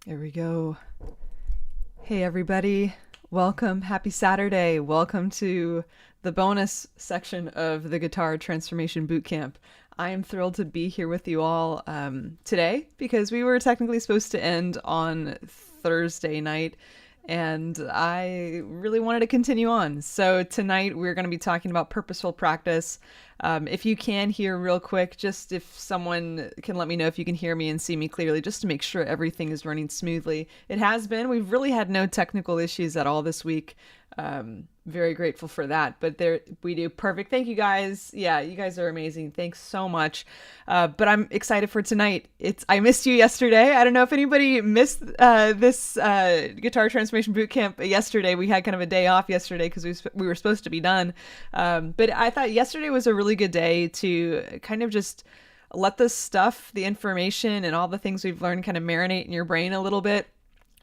There we go. Hey, everybody. Welcome. Happy Saturday. Welcome to the bonus section of the Guitar Transformation Bootcamp. I am thrilled to be here with you all today because we were technically supposed to end on Thursday night, and I really wanted to continue on. So tonight we're going to be talking about purposeful practice. If you can hear real quick, just if someone can let me know if you can hear me and see me clearly, just to make sure everything is running smoothly. It has been. We've really had no technical issues at all this week. Very grateful for that. But there we do. Perfect. Thank you guys. Yeah, you guys are amazing. Thanks so much. But I'm excited for tonight. I missed you yesterday. I don't know if anybody missed this Guitar Transformation Bootcamp yesterday. We had kind of a day off yesterday because we were supposed to be done. But I thought yesterday was a really good day to kind of just let the stuff, the information, and all the things we've learned kind of marinate in your brain a little bit.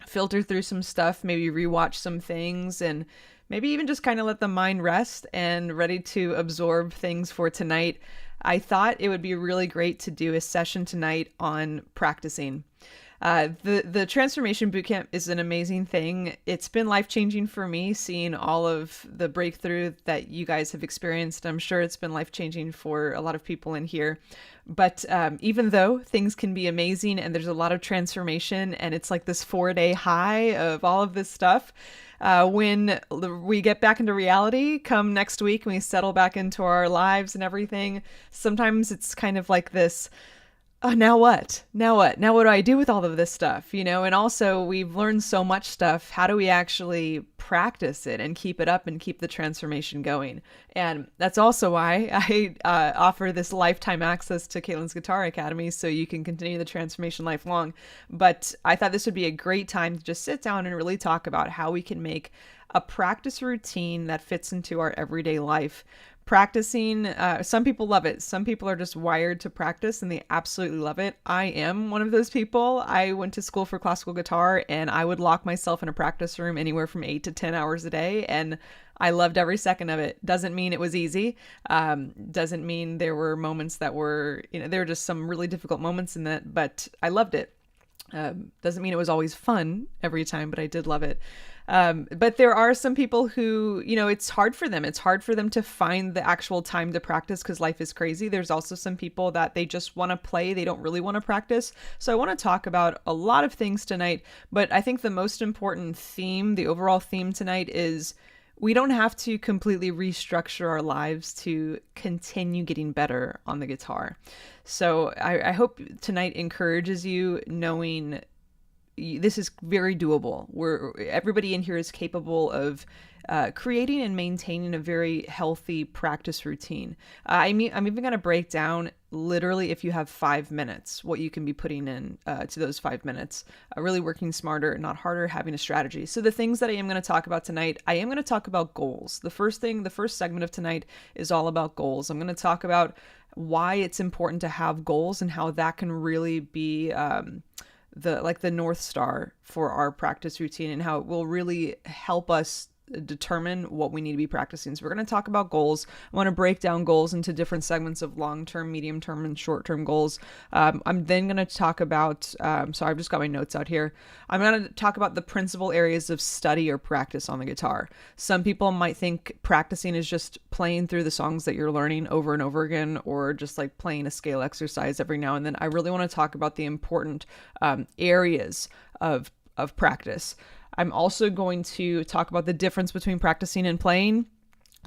Filter through some stuff, maybe rewatch some things, and maybe even just kind of let the mind rest and ready to absorb things for tonight. I thought it would be really great to do a session tonight on practicing. The Transformation Bootcamp is an amazing thing. It's been life-changing for me, seeing all of the breakthrough that you guys have experienced. I'm sure it's been life-changing for a lot of people in here. But even though things can be amazing and there's a lot of transformation and it's like this 4-day high of all of this stuff, when we get back into reality, come next week, when we settle back into our lives and everything, sometimes it's kind of like this, oh, now what? Now what? Now what do I do with all of this stuff? You know, and also we've learned so much stuff. How do we actually practice it and keep it up and keep the transformation going? And that's also why I offer this lifetime access to Caitlin's Guitar Academy, so you can continue the transformation lifelong. But I thought this would be a great time to just sit down and really talk about how we can make a practice routine that fits into our everyday life. Practicing, some people love it. Some people are just wired to practice and they absolutely love it. I am one of those people. I went to school for classical guitar and I would lock myself in a practice room anywhere from 8 to 10 hours a day, and I loved every second of it. Doesn't mean it was easy. Doesn't mean there were moments that were, there were just some really difficult moments in that, but I loved it. Doesn't mean it was always fun every time, but I did love it. But there are some people who, it's hard for them. It's hard for them to find the actual time to practice because life is crazy. There's also some people that they just want to play. They don't really want to practice. So I want to talk about a lot of things tonight, but I think the most important theme, the overall theme tonight, is we don't have to completely restructure our lives to continue getting better on the guitar. So I hope tonight encourages you, knowing this is very doable. Everybody in here is capable of creating and maintaining a very healthy practice routine. I'm even going to break down literally, if you have 5 minutes, what you can be putting in to those 5 minutes. Really working smarter, not harder, having a strategy. So the things that I am going to talk about tonight, I am going to talk about goals. The first segment of tonight is all about goals. I'm going to talk about why it's important to have goals and how that can really be the North Star for our practice routine, and how it will really help us determine what we need to be practicing. So we're going to talk about goals. I want to break down goals into different segments of long-term, medium-term, and short-term goals. I'm then going to talk about, so I've just got my notes out here. I'm going to talk about the principal areas of study or practice on the guitar. Some people might think practicing is just playing through the songs that you're learning over and over again, or just like playing a scale exercise every now and then. I really want to talk about the important areas of practice. I'm also going to talk about the difference between practicing and playing.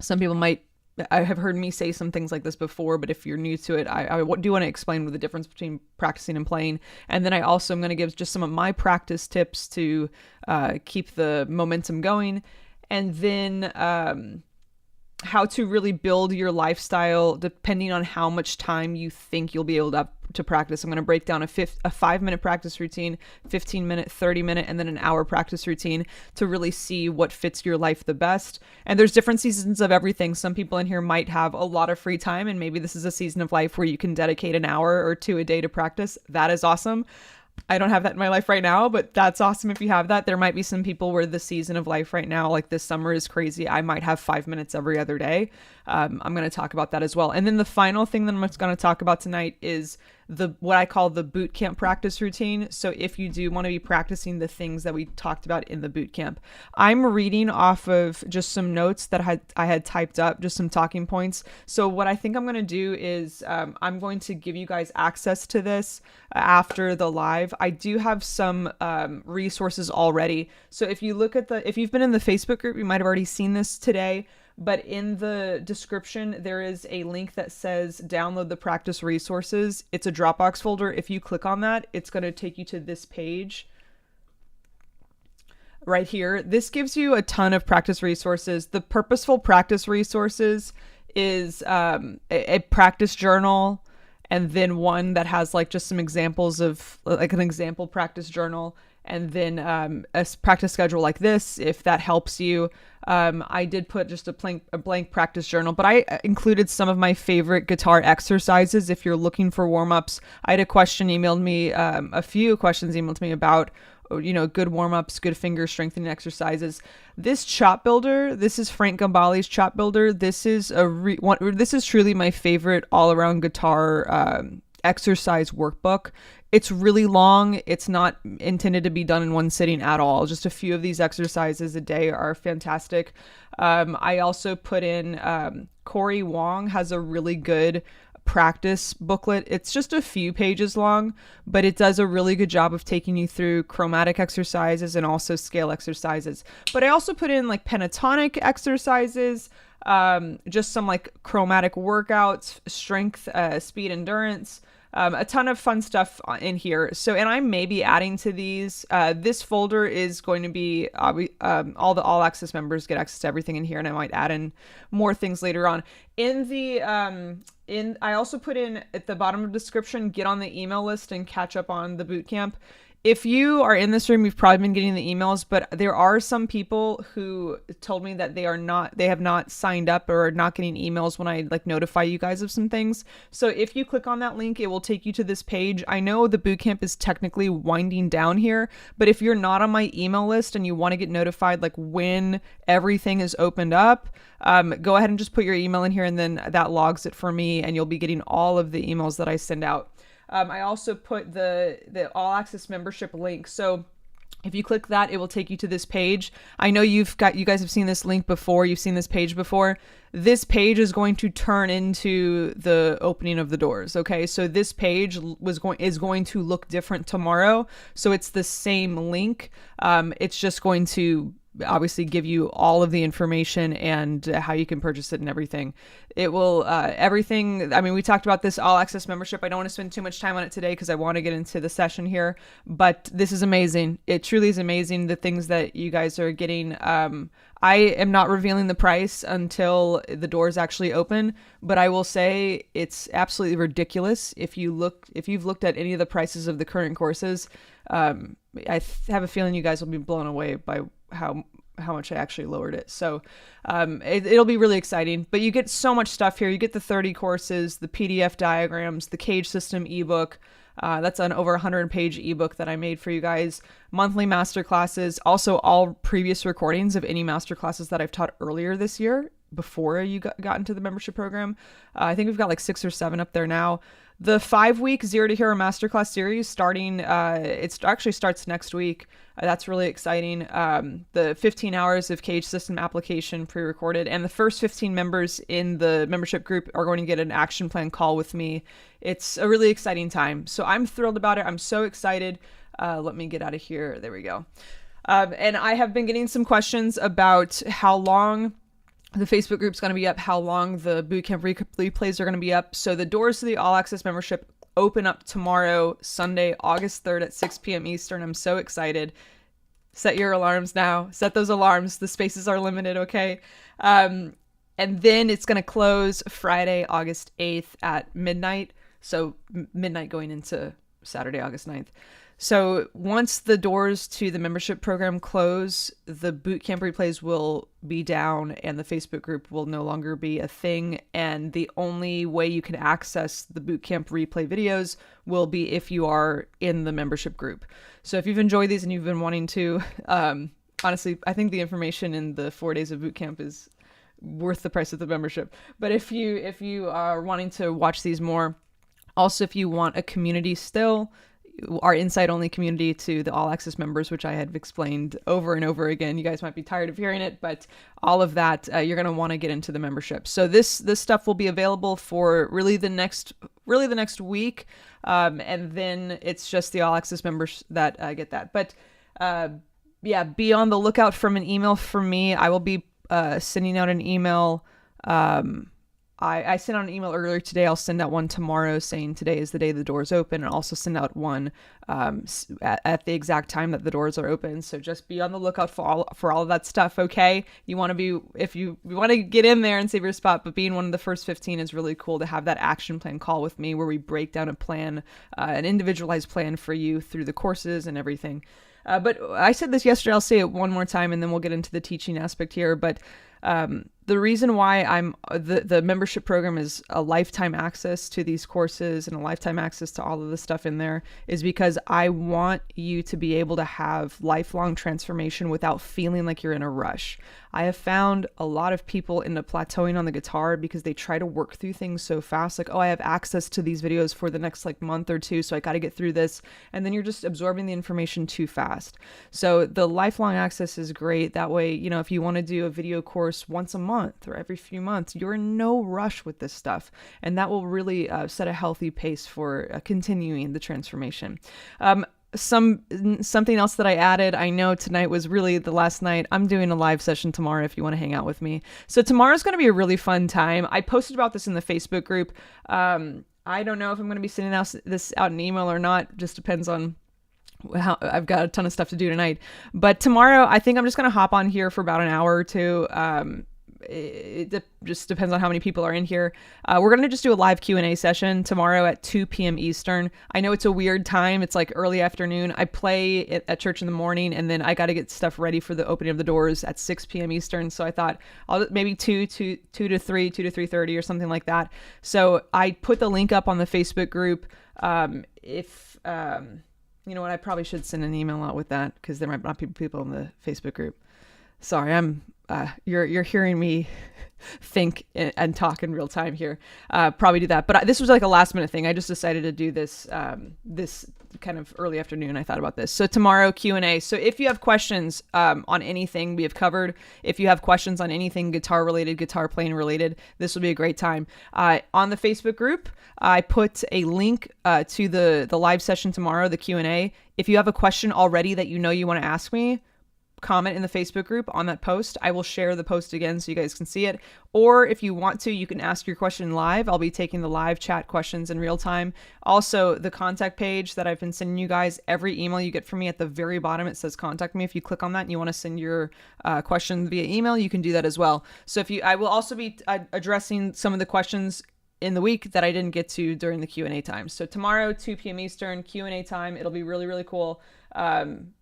Some people I have heard me say some things like this before, but if you're new to it, I do want to explain the difference between practicing and playing. And then I also am going to give just some of my practice tips to keep the momentum going. And then how to really build your lifestyle depending on how much time you think you'll be able to practice. I'm going to break down a 5-minute practice routine, 15-minute, 30-minute, and then an hour practice routine to really see what fits your life the best. And there's different seasons of everything. Some people in here might have a lot of free time, and maybe this is a season of life where you can dedicate an hour or two a day to practice. That is awesome. I don't have that in my life right now, but that's awesome if you have that. There might be some people where the season of life right now, like this summer, is crazy. I might have 5 minutes every other day. I'm going to talk about that as well. And then the final thing that I'm going to talk about tonight is what I call the bootcamp practice routine. So if you do want to be practicing the things that we talked about in the bootcamp, I'm reading off of just some notes that I had typed up, just some talking points. So what I think I'm going to do is I'm going to give you guys access to this after the live. I do have some resources already. So if you've been in the Facebook group, you might have already seen this today. But in the description, there is a link that says download the practice resources. It's a Dropbox folder. If you click on that, it's going to take you to this page right here. This gives you a ton of practice resources. The Purposeful Practice resources is a practice journal, and then one that has like just some examples of like an example practice journal, and then a practice schedule like this, if that helps you. I did put just a blank practice journal, but I included some of my favorite guitar exercises. If you're looking for warm-ups, I had a question emailed me, a few questions emailed to me about, good warm-ups, good finger strengthening exercises. This chop builder, this is Frank Gambale's chop builder. This is this is truly my favorite all-around guitar exercise workbook. It's really long. It's not intended to be done in one sitting at all. Just a few of these exercises a day are fantastic. I also put in Corey Wong has a really good practice booklet. It's just a few pages long, but it does a really good job of taking you through chromatic exercises and also scale exercises. But I also put in like pentatonic exercises, just some like chromatic workouts, strength, speed, endurance. A ton of fun stuff in here. So, and I may be adding to these. This folder is going to be all the all access members get access to everything in here, and I might add in more things later on. In the I also put in at the bottom of the description, get on the email list and catch up on the bootcamp. If you are in this room, you've probably been getting the emails, but there are some people who told me that they have not signed up or are not getting emails when I like notify you guys of some things. So if you click on that link, it will take you to this page. I know the bootcamp is technically winding down here, but if you're not on my email list and you want to get notified like when everything is opened up, go ahead and just put your email in here, and then that logs it for me, and you'll be getting all of the emails that I send out. I also put the all access membership link. So if you click that, it will take you to this page. I know you guys have seen this link before. You've seen this page before. This page is going to turn into the opening of the doors. Okay. So this page is going to look different tomorrow. So it's the same link. It's just going to obviously give you all of the information and how you can purchase it and everything. It will, everything. I mean, we talked about this all access membership. I don't want to spend too much time on it today because I want to get into the session here, but this is amazing. It truly is amazing. The things that you guys are getting. I am not revealing the price until the doors actually open, but I will say it's absolutely ridiculous. If you've looked at any of the prices of the current courses, I have a feeling you guys will be blown away by how much I actually lowered it. So it'll be really exciting, but you get so much stuff here. You get the 30 courses, the PDF diagrams, the cage system ebook. That's an over 100-page ebook that I made for you guys. Monthly masterclasses, also all previous recordings of any masterclasses that I've taught earlier this year before you got into the membership program. I think we've got like 6 or 7 up there now. The 5-week Zero to Hero Masterclass series starting, it actually starts next week. That's really exciting. The 15 hours of cage system application pre-recorded, and the first 15 members in the membership group are going to get an action plan call with me. It's a really exciting time. So I'm thrilled about it. I'm so excited. Let me get out of here. There we go. And I have been getting some questions about how long the Facebook group's going to be up, how long the bootcamp replays are going to be up. So the doors to the all access membership open up tomorrow, Sunday, August 3rd at 6 p.m. Eastern. I'm so excited. Set your alarms now. Set those alarms. The spaces are limited, okay? And then it's going to close Friday, August 8th at midnight. So midnight going into Saturday, August 9th. So once the doors to the membership program close, the bootcamp replays will be down and the Facebook group will no longer be a thing. And the only way you can access the bootcamp replay videos will be if you are in the membership group. So if you've enjoyed these and you've been wanting to, honestly, I think the information in the 4 days of bootcamp is worth the price of the membership. But if you are wanting to watch these more, Also, if you want a community still, our inside only community to the all access members, which I had explained over and over again. You guys might be tired of hearing it, but all of that, you're going to want to get into the membership. So this stuff will be available for really the next week. And then it's just the all access members that get that. But yeah, be on the lookout from an email from me. I will be sending out an email. I sent out an email earlier today. I'll send out one tomorrow saying today is the day the doors open, and also send out one at the exact time that the doors are open. So just be on the lookout for all of that stuff. Okay, you want to be, if you want to get in there and save your spot, but being one of the first 15 is really cool to have that action plan call with me where we break down a plan, an individualized plan for you through the courses and everything. But I said this yesterday. I'll say it one more time, and then we'll get into the teaching aspect here. But the reason why the membership program is a lifetime access to these courses and a lifetime access to all of the stuff in there is because I want you to be able to have lifelong transformation without feeling like you're in a rush. I have found a lot of people end up plateauing on the guitar because they try to work through things so fast. Like, oh, I have access to these videos for the next month or two, so I got to get through this. And then you're just absorbing the information too fast. So the lifelong access is great. That way, if you want to do a video course once a month or every few months, you're in no rush with this stuff. And that will really set a healthy pace for continuing the transformation. Something else that I added, I know tonight was really the last night. I'm doing a live session tomorrow if you want to hang out with me. So tomorrow's going to be a really fun time. I posted about this in the Facebook group. I don't know if I'm going to be sending this out in email or not. Just depends on how I've got a ton of stuff to do tonight. But tomorrow, I think I'm just going to hop on here for about an hour or two. It just depends on how many people are in here. We're going to just do a live Q&A session tomorrow at 2 p.m. Eastern. I know it's a weird time. It's like early afternoon. I play at church in the morning, and then I got to get stuff ready for the opening of the doors at 6 p.m. Eastern. So I thought I'll maybe 2 to 3, 2 to 3:30 or something like that. So I put the link up on the Facebook group. You know what? I probably should send an email out with that because there might not be people in the Facebook group. Sorry, you're hearing me think and talk in real time here. Probably do that. But this was like a last minute thing. I just decided to do this this kind of early afternoon. I thought about this. So tomorrow Q&A. So if you have questions on anything we have covered, if you have questions on anything guitar related, guitar playing related, this will be a great time. On the Facebook group, I put a link to the live session tomorrow, the Q&A. If you have a question already that you want to ask me, comment in the Facebook group on that post. I will share the post again so you guys can see it. Or if you want to, you can ask your question live. I'll be taking the live chat questions in real time. Also, the contact page that I've been sending you guys, every email you get from me at the very bottom, it says contact me. If you click on that and you want to send your question via email, you can do that as well. So I will also be addressing some of the questions in the week that I didn't get to during the Q&A time. So tomorrow, 2 p.m. Eastern, Q&A time. It'll be really, really cool.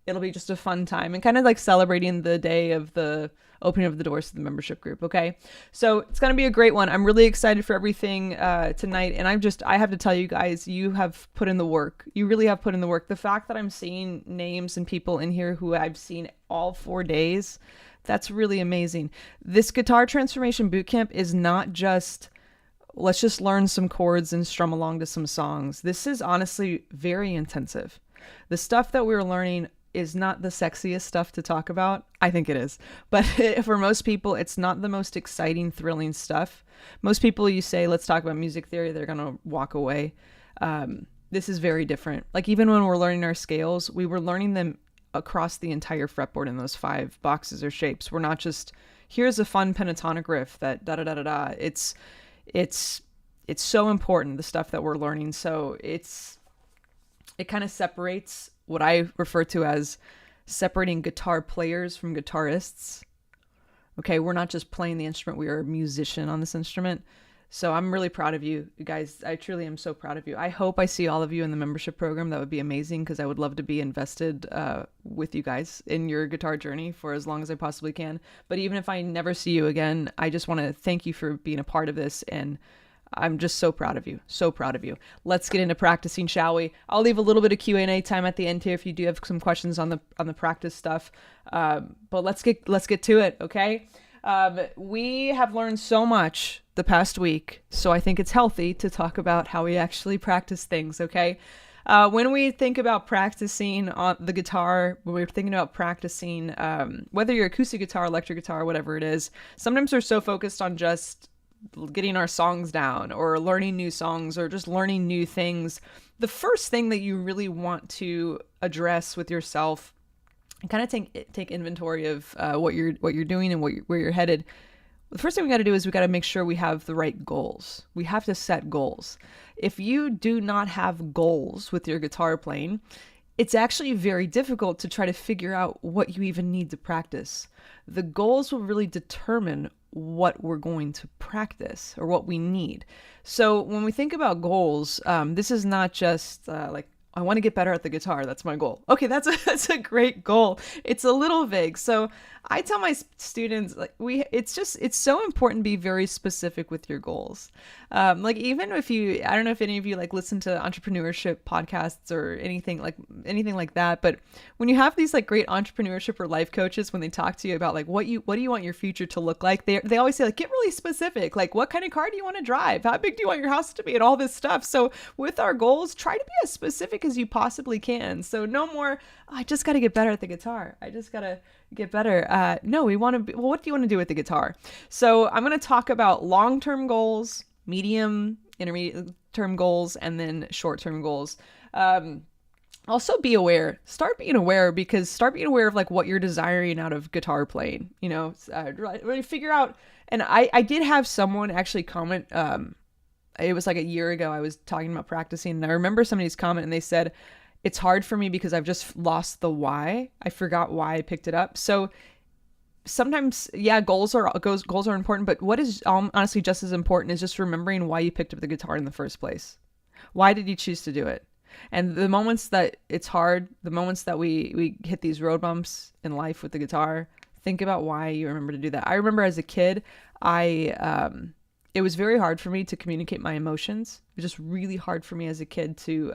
It'll be just a fun time and kind of like celebrating the day of the opening of the doors to the membership group. Okay. So it's going to be a great one. I'm really excited for everything tonight. And I have to tell you guys, you have put in the work. You really have put in the work. The fact that I'm seeing names and people in here who I've seen all 4 days, that's really amazing. This Guitar Transformation Bootcamp is not just, let's just learn some chords and strum along to some songs. This is honestly very intensive. The stuff that we're learning is not the sexiest stuff to talk about. I think it is. But for most people, it's not the most exciting, thrilling stuff. Most people, you say, let's talk about music theory, they're going to walk away. This is very different. Like even when we're learning our scales, we were learning them across the entire fretboard in those 5 boxes or shapes. We're not just, here's a fun pentatonic riff that da-da-da-da-da. It's so important, the stuff that we're learning. So it kind of separates what I refer to as separating guitar players from guitarists. Okay, we're not just playing the instrument, we are a musician on this instrument. So I'm really proud of you guys. I truly am so proud of you. I hope I see all of you in the membership program. That would be amazing because I would love to be invested with you guys in your guitar journey for as long as I possibly can. But even if I never see you again, I just want to thank you for being a part of this, and I'm just so proud of you. So proud of you. Let's get into practicing, shall we? I'll leave a little bit of Q&A time at the end here if you do have some questions on the practice stuff. But let's get to it, okay? We have learned so much the past week, so I think it's healthy to talk about how we actually practice things, okay? When we think about practicing on the guitar, when we're thinking about practicing, whether you're acoustic guitar, electric guitar, whatever it is, sometimes we're so focused on just getting our songs down or learning new songs or just learning new things. The first thing that you really want to address with yourself and kind of take inventory of what you're doing and where you're headed. The first thing we got to do is we got to make sure we have the right goals. We have to set goals. If you do not have goals with your guitar playing, it's actually very difficult to try to figure out what you even need to practice. The goals will really determine what we're going to practice or what we need. So when we think about goals, this is not just like, I want to get better at the guitar. That's my goal. Okay, that's a great goal. It's a little vague. So I tell my students, like, it's so important to be very specific with your goals. Like, even if I don't know if any of you like listen to entrepreneurship podcasts or anything like that, but when you have these like great entrepreneurship or life coaches, when they talk to you about like what do you want your future to look like, they always say like, get really specific. Like, what kind of car do you want to drive? How big do you want your house to be? And all this stuff. So with our goals, try to be as specific as you possibly can. So no more, I just got to get better at the guitar. I just got to get better. No, we want to be, well, what do you want to do with the guitar? So I'm going to talk about long-term goals, medium, intermediate term goals, and then short-term goals. Also be aware, start being aware of like what you're desiring out of guitar playing, really figure out. And I did have someone actually comment, it was like a year ago, I was talking about practicing, and I remember somebody's comment and they said, it's hard for me because I've just lost the why. I forgot why I picked it up. So sometimes, yeah, goals are important, but what is honestly just as important is just remembering why you picked up the guitar in the first place. Why did you choose to do it? And the moments that it's hard, the moments that we hit these road bumps in life with the guitar, think about why you remember to do that. I remember as a kid, it was very hard for me to communicate my emotions. It was just really hard for me as a kid to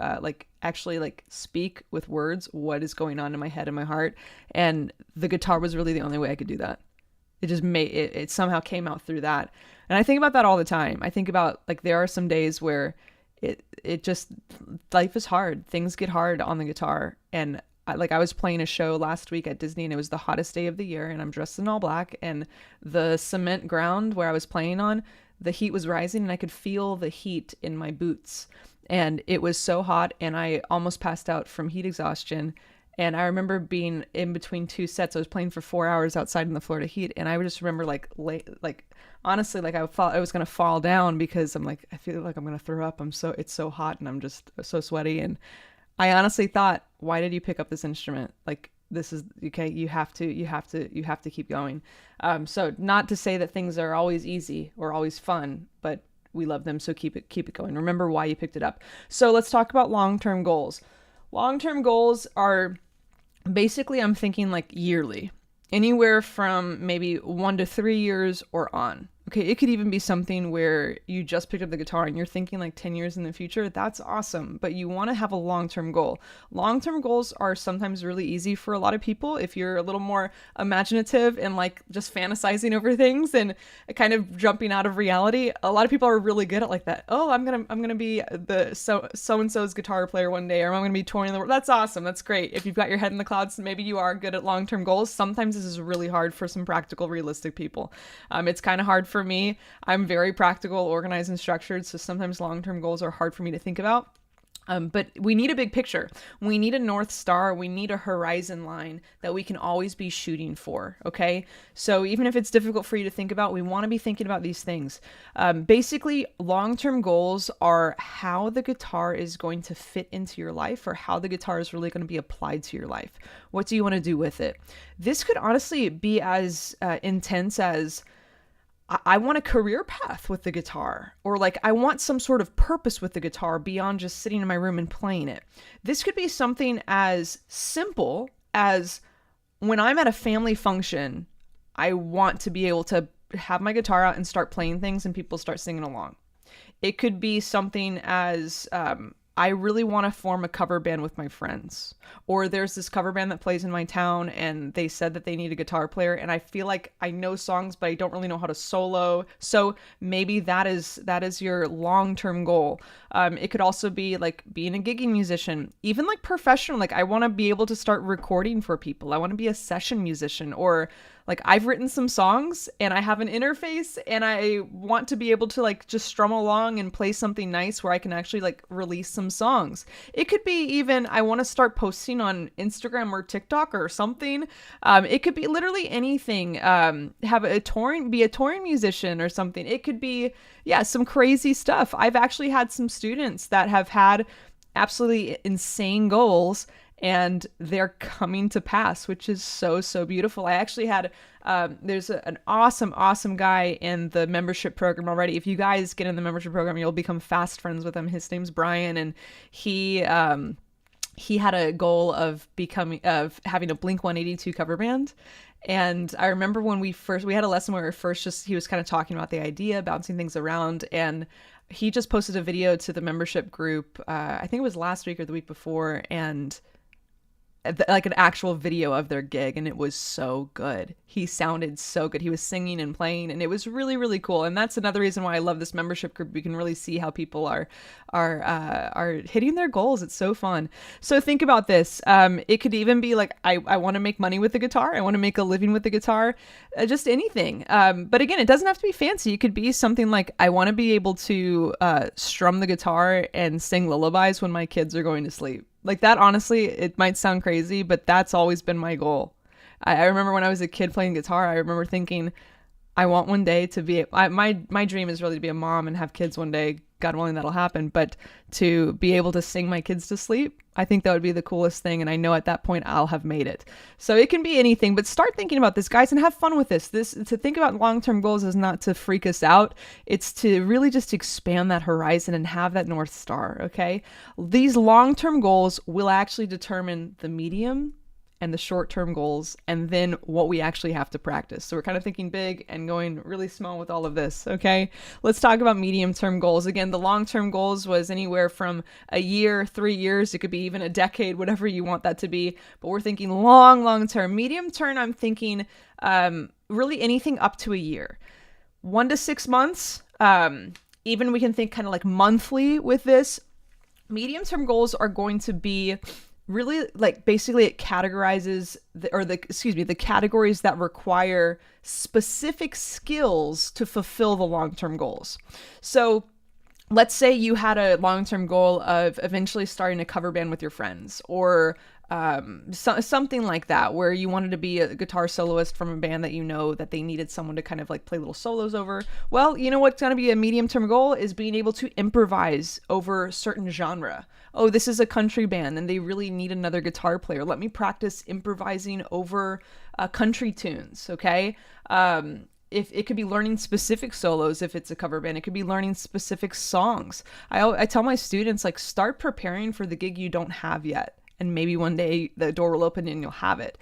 actually speak with words what is going on in my head and my heart. And the guitar was really the only way I could do that. It just it somehow came out through that. And I think about that all the time. I think about like there are some days where it just, life is hard. Things get hard on the guitar. And I was playing a show last week at Disney, and it was the hottest day of the year, and I'm dressed in all black, and the cement ground where I was playing on, the heat was rising, and I could feel the heat in my boots, and it was so hot, and I almost passed out from heat exhaustion. And I remember being in between two sets. I was playing for 4 hours outside in the Florida heat, and I just remember honestly, I thought I was gonna fall down because I'm like, I feel like I'm gonna throw up. It's so hot, and I'm just so sweaty. And I honestly thought, why did you pick up this instrument? Like, this is okay. You have to keep going. So not to say that things are always easy or always fun, but we love them. So keep it going. Remember why you picked it up. So let's talk about long-term goals. Long-term goals are basically, I'm thinking like yearly, anywhere from maybe 1 to 3 years or on. Okay, it could even be something where you just picked up the guitar and you're thinking like 10 years in the future. That's awesome, but you want to have a long-term goal. Long-term goals are sometimes really easy for a lot of people if you're a little more imaginative and like just fantasizing over things and kind of jumping out of reality. A lot of people are really good at like that. Oh, I'm gonna be the so-and-so's guitar player one day, or I'm gonna be touring the world. That's awesome. That's great. If you've got your head in the clouds, maybe you are good at long-term goals. Sometimes this is really hard for some practical, realistic people. It's kind of hard for me. I'm very practical, organized, and structured, so sometimes long-term goals are hard for me to think about. But we need a big picture. We need a North Star. We need a horizon line that we can always be shooting for, okay? So even if it's difficult for you to think about, we want to be thinking about these things. Basically, long-term goals are how the guitar is going to fit into your life, or how the guitar is really going to be applied to your life. What do you want to do with it? This could honestly be as intense as, I want a career path with the guitar, or like I want some sort of purpose with the guitar beyond just sitting in my room and playing it. This could be something as simple as, when I'm at a family function, I want to be able to have my guitar out and start playing things and people start singing along. It could be something as, I really want to form a cover band with my friends. Or there's this cover band that plays in my town and they said that they need a guitar player, and I feel like I know songs but I don't really know how to solo. So maybe that is your long-term goal. It could also be like being a gigging musician, even like professional. Like I want to be able to start recording for people. I want to be a session musician, or like I've written some songs and I have an interface and I want to be able to like just strum along and play something nice where I can actually like release some songs. It could be even I want to start posting on Instagram or TikTok or something. It could be literally anything. Be a touring musician or something. It could be, yeah, some crazy stuff. I've actually had some students that have had absolutely insane goals and they're coming to pass, which is so, so beautiful. I actually had, there's an awesome guy in the membership program already. If you guys get in the membership program, you'll become fast friends with him. His name's Brian, and he had a goal of having a Blink-182 cover band. And I remember when we had a lesson where he was kind of talking about the idea, bouncing things around, and he just posted a video to the membership group. I think it was last week or the week before, and like an actual video of their gig, and it was so good. He sounded so good. He was singing and playing, and it was really, really cool. And that's another reason why I love this membership group. We can really see how people are hitting their goals. It's so fun. So think about this. It could even be like, I want to make money with the guitar. I want to make a living with the guitar, just anything. But again, it doesn't have to be fancy. It could be something like, I want to be able to strum the guitar and sing lullabies when my kids are going to sleep. Like that, honestly, it might sound crazy, but that's always been my goal. I remember when I was a kid playing guitar, I remember thinking, I want one day to be, my dream is really to be a mom and have kids one day. God willing, that'll happen. But to be able to sing my kids to sleep, I think that would be the coolest thing. And I know at that point I'll have made it. So it can be anything, but start thinking about this, guys, and have fun with this. To think about long-term goals is not to freak us out. It's to really just expand that horizon and have that North Star. Okay. These long-term goals will actually determine the medium and the short-term goals, and then what we actually have to practice. So we're kind of thinking big and going really small with all of this, okay? Let's talk about medium-term goals. Again, the long-term goals was anywhere from a year, 3 years, it could be even a decade, whatever you want that to be, but we're thinking long-term. Medium-term, I'm thinking really anything up to a year. 1 to 6 months, even we can think kind of like monthly with this. Medium-term goals are going to be really like basically it categorizes the categories that require specific skills to fulfill the long-term goals. So let's say you had a long-term goal of eventually starting a cover band with your friends, or something like that, where you wanted to be a guitar soloist from a band that you know that they needed someone to kind of like play little solos over. Well, you know what's going to be a medium-term goal is being able to improvise over certain genre. Oh, this is a country band and they really need another guitar player. Let me practice improvising over country tunes, okay? If it could be learning specific solos, if it's a cover band, it could be learning specific songs. I tell my students, like, start preparing for the gig you don't have yet. And maybe one day the door will open and you'll have it.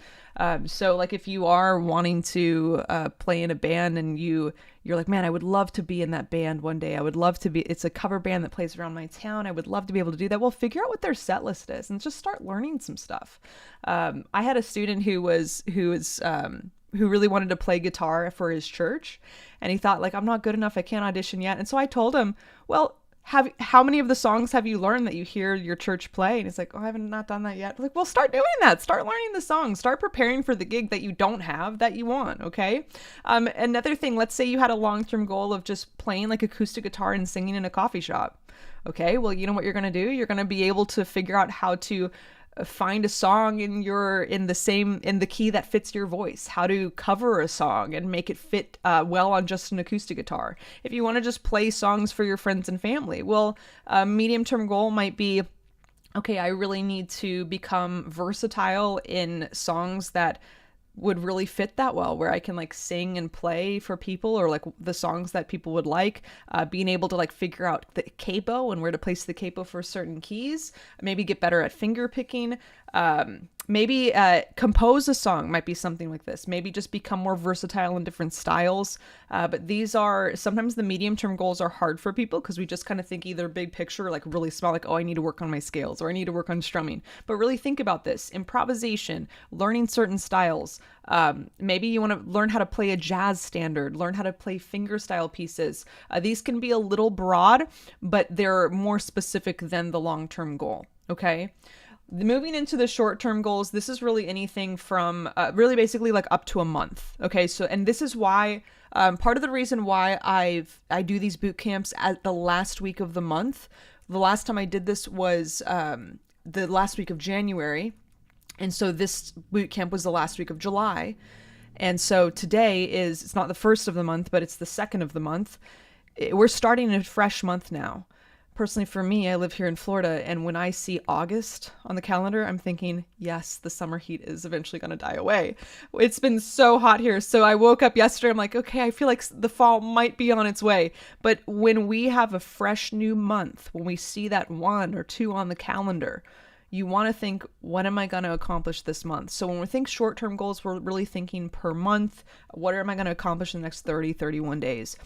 So like if you are wanting to play in a band and you're like, man, I would love to be in that band one day. I would love to be, it's a cover band that plays around my town. I would love to be able to do that. Well, figure out what their set list is and just start learning some stuff. I had a student who really wanted to play guitar for his church. And he thought, like, I'm not good enough. I can't audition yet. And so I told him, well, how many of the songs have you learned that you hear your church play? And he's like, oh, I haven't not done that yet. I'm like, well, start doing that. Start learning the songs. Start preparing for the gig that you don't have that you want. Okay. Another thing, let's say you had a long-term goal of just playing like acoustic guitar and singing in a coffee shop. Okay. Well, you know what you're going to do? You're going to be able to figure out how to find a song in the key that fits your voice, how to cover a song and make it fit well on just an acoustic guitar. If you want to just play songs for your friends and family, well, a medium-term goal might be, okay, I really need to become versatile in songs that would really fit that well, where I can like sing and play for people, or like the songs that people would like, being able to like figure out the capo and where to place the capo for certain keys, maybe get better at finger picking. Maybe compose a song might be something like this. Maybe just become more versatile in different styles. But these are sometimes the medium term goals are hard for people because we just kind of think either big picture, like really small, like, oh, I need to work on my scales or I need to work on strumming. But really think about this: improvisation, learning certain styles. Maybe you want to learn how to play a jazz standard, learn how to play fingerstyle pieces. These can be a little broad, but they're more specific than the long term goal. Okay. Moving into the short-term goals, this is really anything from really basically like up to a month. Okay, so and this is why part of the reason why I do these boot camps at the last week of the month. The last time I did this was the last week of January, and so this boot camp was the last week of July, and so today it's not the first of the month, but it's the second of the month. We're starting a fresh month now. Personally, for me, I live here in Florida, and when I see August on the calendar, I'm thinking, yes, the summer heat is eventually going to die away. It's been so hot here. So I woke up yesterday, I'm like, okay, I feel like the fall might be on its way. But when we have a fresh new month, when we see that 1 or 2 on the calendar, you want to think, what am I going to accomplish this month? So when we think short-term goals, we're really thinking per month. What am I going to accomplish in the next 30, 31 days?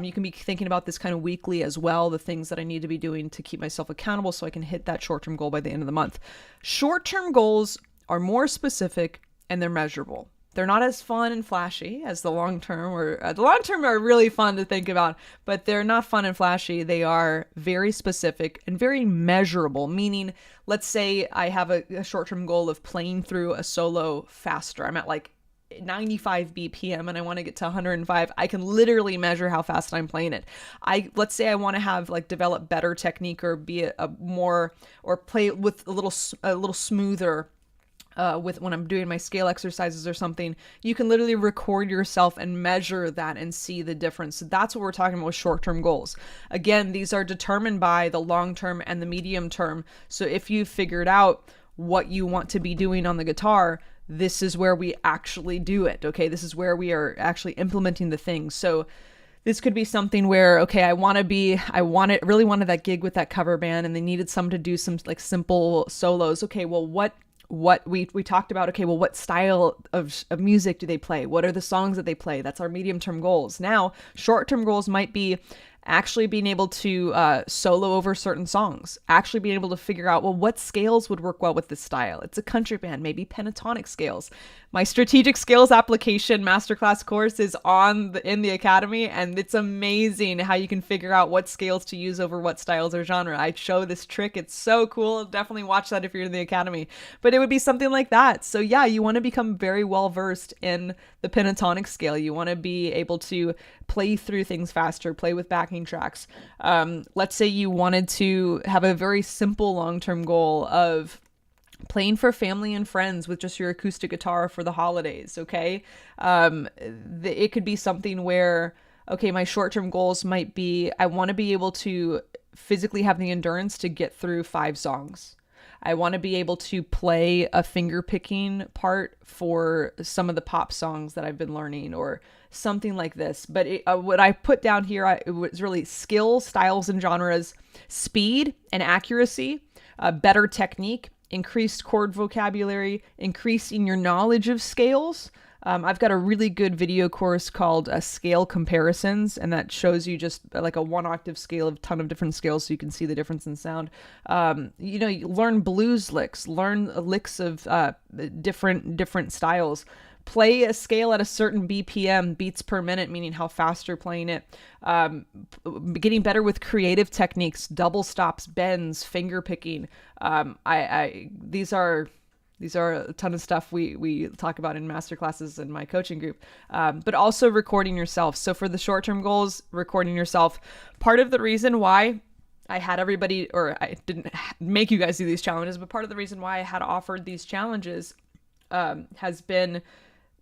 You can be thinking about this kind of weekly as well, the things that I need to be doing to keep myself accountable so I can hit that short-term goal by the end of the month. Short-term goals are more specific and they're measurable. They're not as fun and flashy as the long term, or the long term are really fun to think about, but they're not fun and flashy. They are very specific and very measurable, meaning, let's say I have a short-term goal of playing through a solo faster. I'm at like 95 BPM and I want to get to 105. I can literally measure how fast I'm playing it. Let's say I want to have like develop better technique or be a more, or play with a little smoother with when I'm doing my scale exercises or something. You can literally record yourself and measure that and see the difference. So that's what we're talking about with short-term goals. Again, these are determined by the long-term and the medium term. So if you figured out what you want to be doing on the guitar, this is where we actually do it. Okay, this is where we are actually implementing the things. So this could be something where, okay, really wanted that gig with that cover band and they needed someone to do some like simple solos. Okay, well, what we talked about, okay, well, what style of music do they play? What are the songs that they play? That's our medium-term goals. Now, short-term goals might be actually being able to solo over certain songs, actually being able to figure out, well, what scales would work well with this style? It's a country band, maybe pentatonic scales. My strategic scales application masterclass course is in the academy, and it's amazing how you can figure out what scales to use over what styles or genre. I show this trick. It's so cool. Definitely watch that if you're in the academy. But it would be something like that. So yeah, you want to become very well versed in the pentatonic scale. You want to be able to play through things faster, play with backing tracks. Let's say you wanted to have a very simple long-term goal of playing for family and friends with just your acoustic guitar for the holidays, okay? It could be something where, okay, my short-term goals might be, I want to be able to physically have the endurance to get through 5 songs. I want to be able to play a finger picking part for some of the pop songs that I've been learning or something like this. But what I put down here, it was really skills, styles, and genres, speed and accuracy, better technique, increased chord vocabulary, increasing your knowledge of scales. I've got a really good video course called Scale Comparisons, and that shows you just like a 1-octave scale of a ton of different scales so you can see the difference in sound. You learn blues licks, learn licks of different styles. Play a scale at a certain BPM, beats per minute, meaning how fast you're playing it. Getting better with creative techniques, double stops, bends, finger picking. These are a ton of stuff we talk about in masterclasses in my coaching group, but also recording yourself. So for the short-term goals, recording yourself. Part of the reason why I had everybody, or I didn't make you guys do these challenges, but part of the reason why I had offered these challenges has been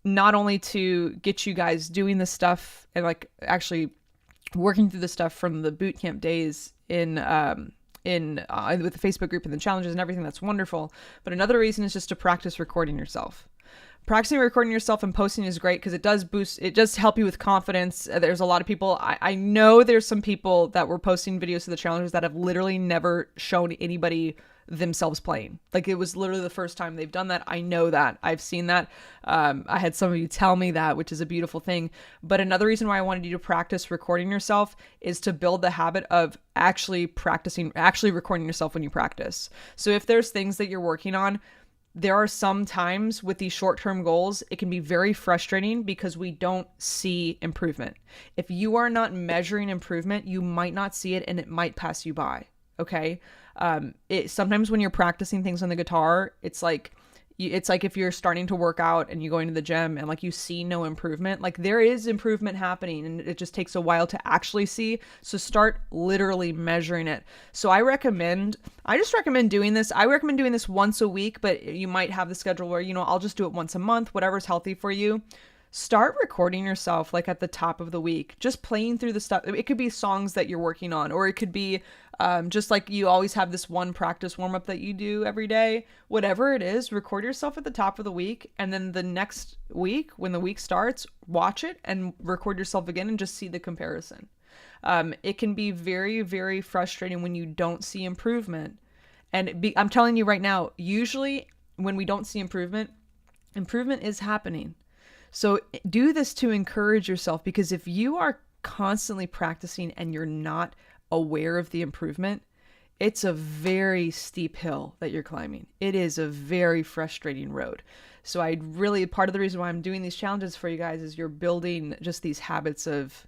not only to get you guys doing this stuff and like actually working through the stuff from the bootcamp days with the Facebook group and the challenges and everything. That's wonderful. But another reason is just to practice recording yourself. Practicing recording yourself and posting is great because it does help you with confidence. There's a lot of people, I know there's some people that were posting videos of the challenges that have literally never shown anybody themselves playing. Like, it was literally the first time they've done that. I know that. I've seen that. I had some of you tell me that, which is a beautiful thing. But another reason why I wanted you to practice recording yourself is to build the habit of actually recording yourself when you practice. So if there's things that you're working on, there are some times with these short-term goals, it can be very frustrating because we don't see improvement. If you are not measuring improvement, you might not see it and it might pass you by. Okay. Sometimes when you're practicing things on the guitar, it's like if you're starting to work out and you go into the gym and like you see no improvement, like there is improvement happening and it just takes a while to actually see. So start literally measuring it. So I just recommend doing this. I recommend doing this once a week, but you might have the schedule where, I'll just do it once a month, whatever's healthy for you. Start recording yourself like at the top of the week, just playing through the stuff. It could be songs that you're working on, or it could be just like you always have this one practice warm up that you do every day. Whatever it is, record yourself at the top of the week. And then the next week, when the week starts, watch it and record yourself again and just see the comparison. It can be very, very frustrating when you don't see improvement. And I'm telling you right now, usually when we don't see improvement is happening. So do this to encourage yourself, because if you are constantly practicing and you're not aware of the improvement, it's a very steep hill that you're climbing. It is a very frustrating road. So part of the reason why I'm doing these challenges for you guys is you're building just these habits of,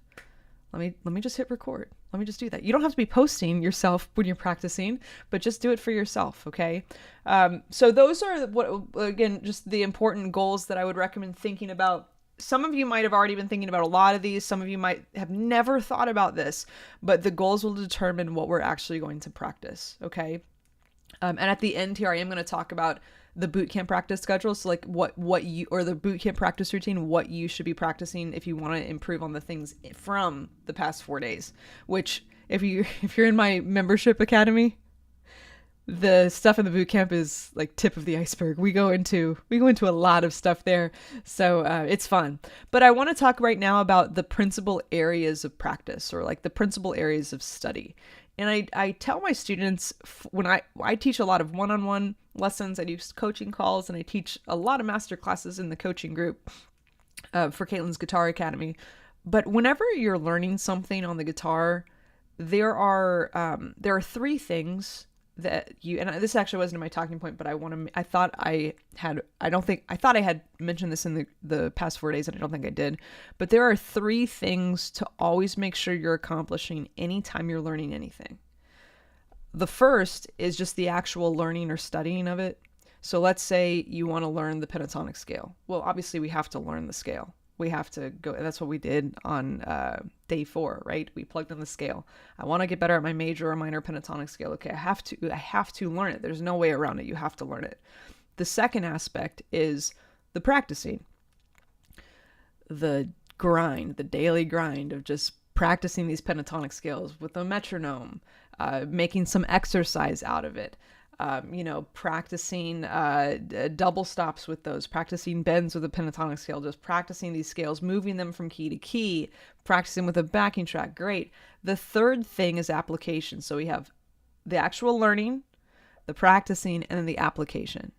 let me just hit record. Let me just do that. You don't have to be posting yourself when you're practicing, but just do it for yourself. Okay. So those are just the important goals that I would recommend thinking about. Some of you might have already been thinking about a lot of these. Some of you might have never thought about this, but the goals will determine what we're actually going to practice. Okay. And at the end here, I am going to talk about the bootcamp practice schedule. So like or the bootcamp practice routine, what you should be practicing if you want to improve on the things from the past 4 days, which if you're in my membership academy, the stuff in the bootcamp is like tip of the iceberg. We go into a lot of stuff there. So it's fun. But I want to talk right now about the principal areas of practice, or like the principal areas of study. And I tell my students, when I teach a lot of one-on-one lessons, I do coaching calls, and I teach a lot of master classes in the coaching group for Caitlin's Guitar Academy. But whenever you're learning something on the guitar, there are 3 things that and this actually wasn't in my talking point, but I thought I had mentioned this in the past 4 days, and I don't think I did, but there are 3 things to always make sure you're accomplishing anytime you're learning anything. The first is just the actual learning or studying of it. So let's say you want to learn the pentatonic scale. Well, obviously we have to learn the scale. We have to go. That's what we did on day 4, right? We plugged in the scale. I want to get better at my major or minor pentatonic scale. Okay, I have to learn it. There's no way around it. You have to learn it. The second aspect is the practicing. The grind, the daily grind of just practicing these pentatonic scales with a metronome, making some exercise out of it. Practicing double stops with those, practicing bends with a pentatonic scale, just practicing these scales, moving them from key to key, practicing with a backing track. Great. The third thing is application. So we have the actual learning, the practicing, and then the application.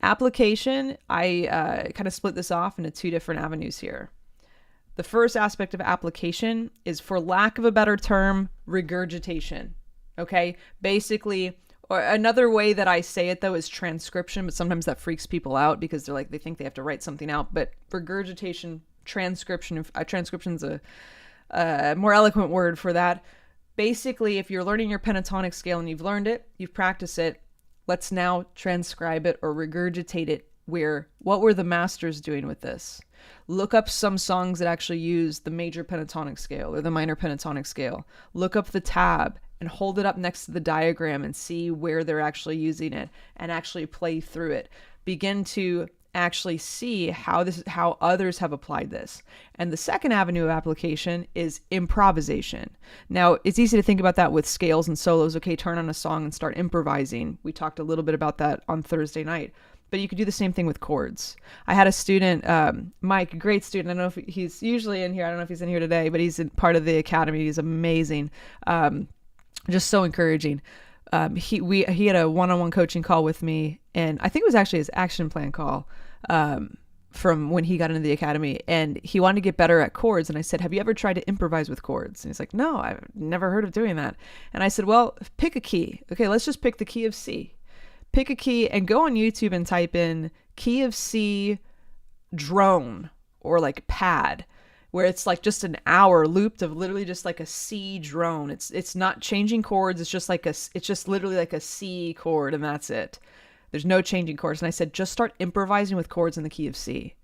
Application, I kind of split this off into 2 different avenues here. The first aspect of application is, for lack of a better term, regurgitation. Okay? Basically, or another way that I say it, though, is transcription, but sometimes that freaks people out because they think they have to write something out. But regurgitation, transcription's a more eloquent word for that. Basically, if you're learning your pentatonic scale and you've learned it, you've practiced it, let's now transcribe it or regurgitate it. What were the masters doing with this? Look up some songs that actually use the major pentatonic scale or the minor pentatonic scale. Look up the tab and hold it up next to the diagram and see where they're actually using it, and actually play through it. Begin to actually see how others have applied this. And the second avenue of application is improvisation. Now, it's easy to think about that with scales and solos. Okay, turn on a song and start improvising. We talked a little bit about that on Thursday night. But you could do the same thing with chords. I had a student, Mike, great student. I don't know if he's usually in here. I don't know if he's in here today, but he's part of the academy. He's amazing. Just so encouraging. He had a one-on-one coaching call with me, and I think it was actually his action plan call from when he got into the academy, and he wanted to get better at chords. And I said, have you ever tried to improvise with chords? And he's like, no, I've never heard of doing that. And I said, well, pick a key. Okay, let's just pick the key of C. Pick a key and go on YouTube and type in key of C drone or like pad, where it's like just an hour looped of literally just like a C drone. It's not changing chords. It's just literally like a C chord, and that's it. There's no changing chords. And I said, just start improvising with chords in the key of C.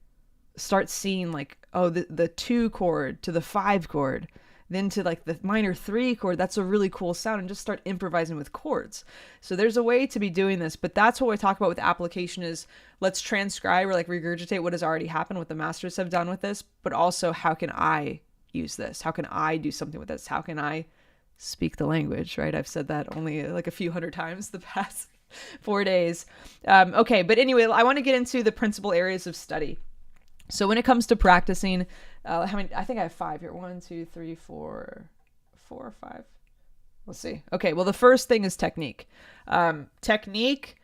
Start seeing like, oh, the 2 chord to the 5 chord, then to like the minor 3 chord. That's a really cool sound, and just start improvising with chords. So there's a way to be doing this, but that's what I talk about with application is let's transcribe or like regurgitate what has already happened, what the masters have done with this, but also how can I use this? How can I do something with this? How can I speak the language, right? I've said that only like a few hundred times the past 4 days. Okay, but anyway, I want to get into the principal areas of study. So when it comes to practicing, how many? I think I have 5 here. 1, 2, 3, 4, 5. Let's see. Okay, well, the first thing is technique. Technique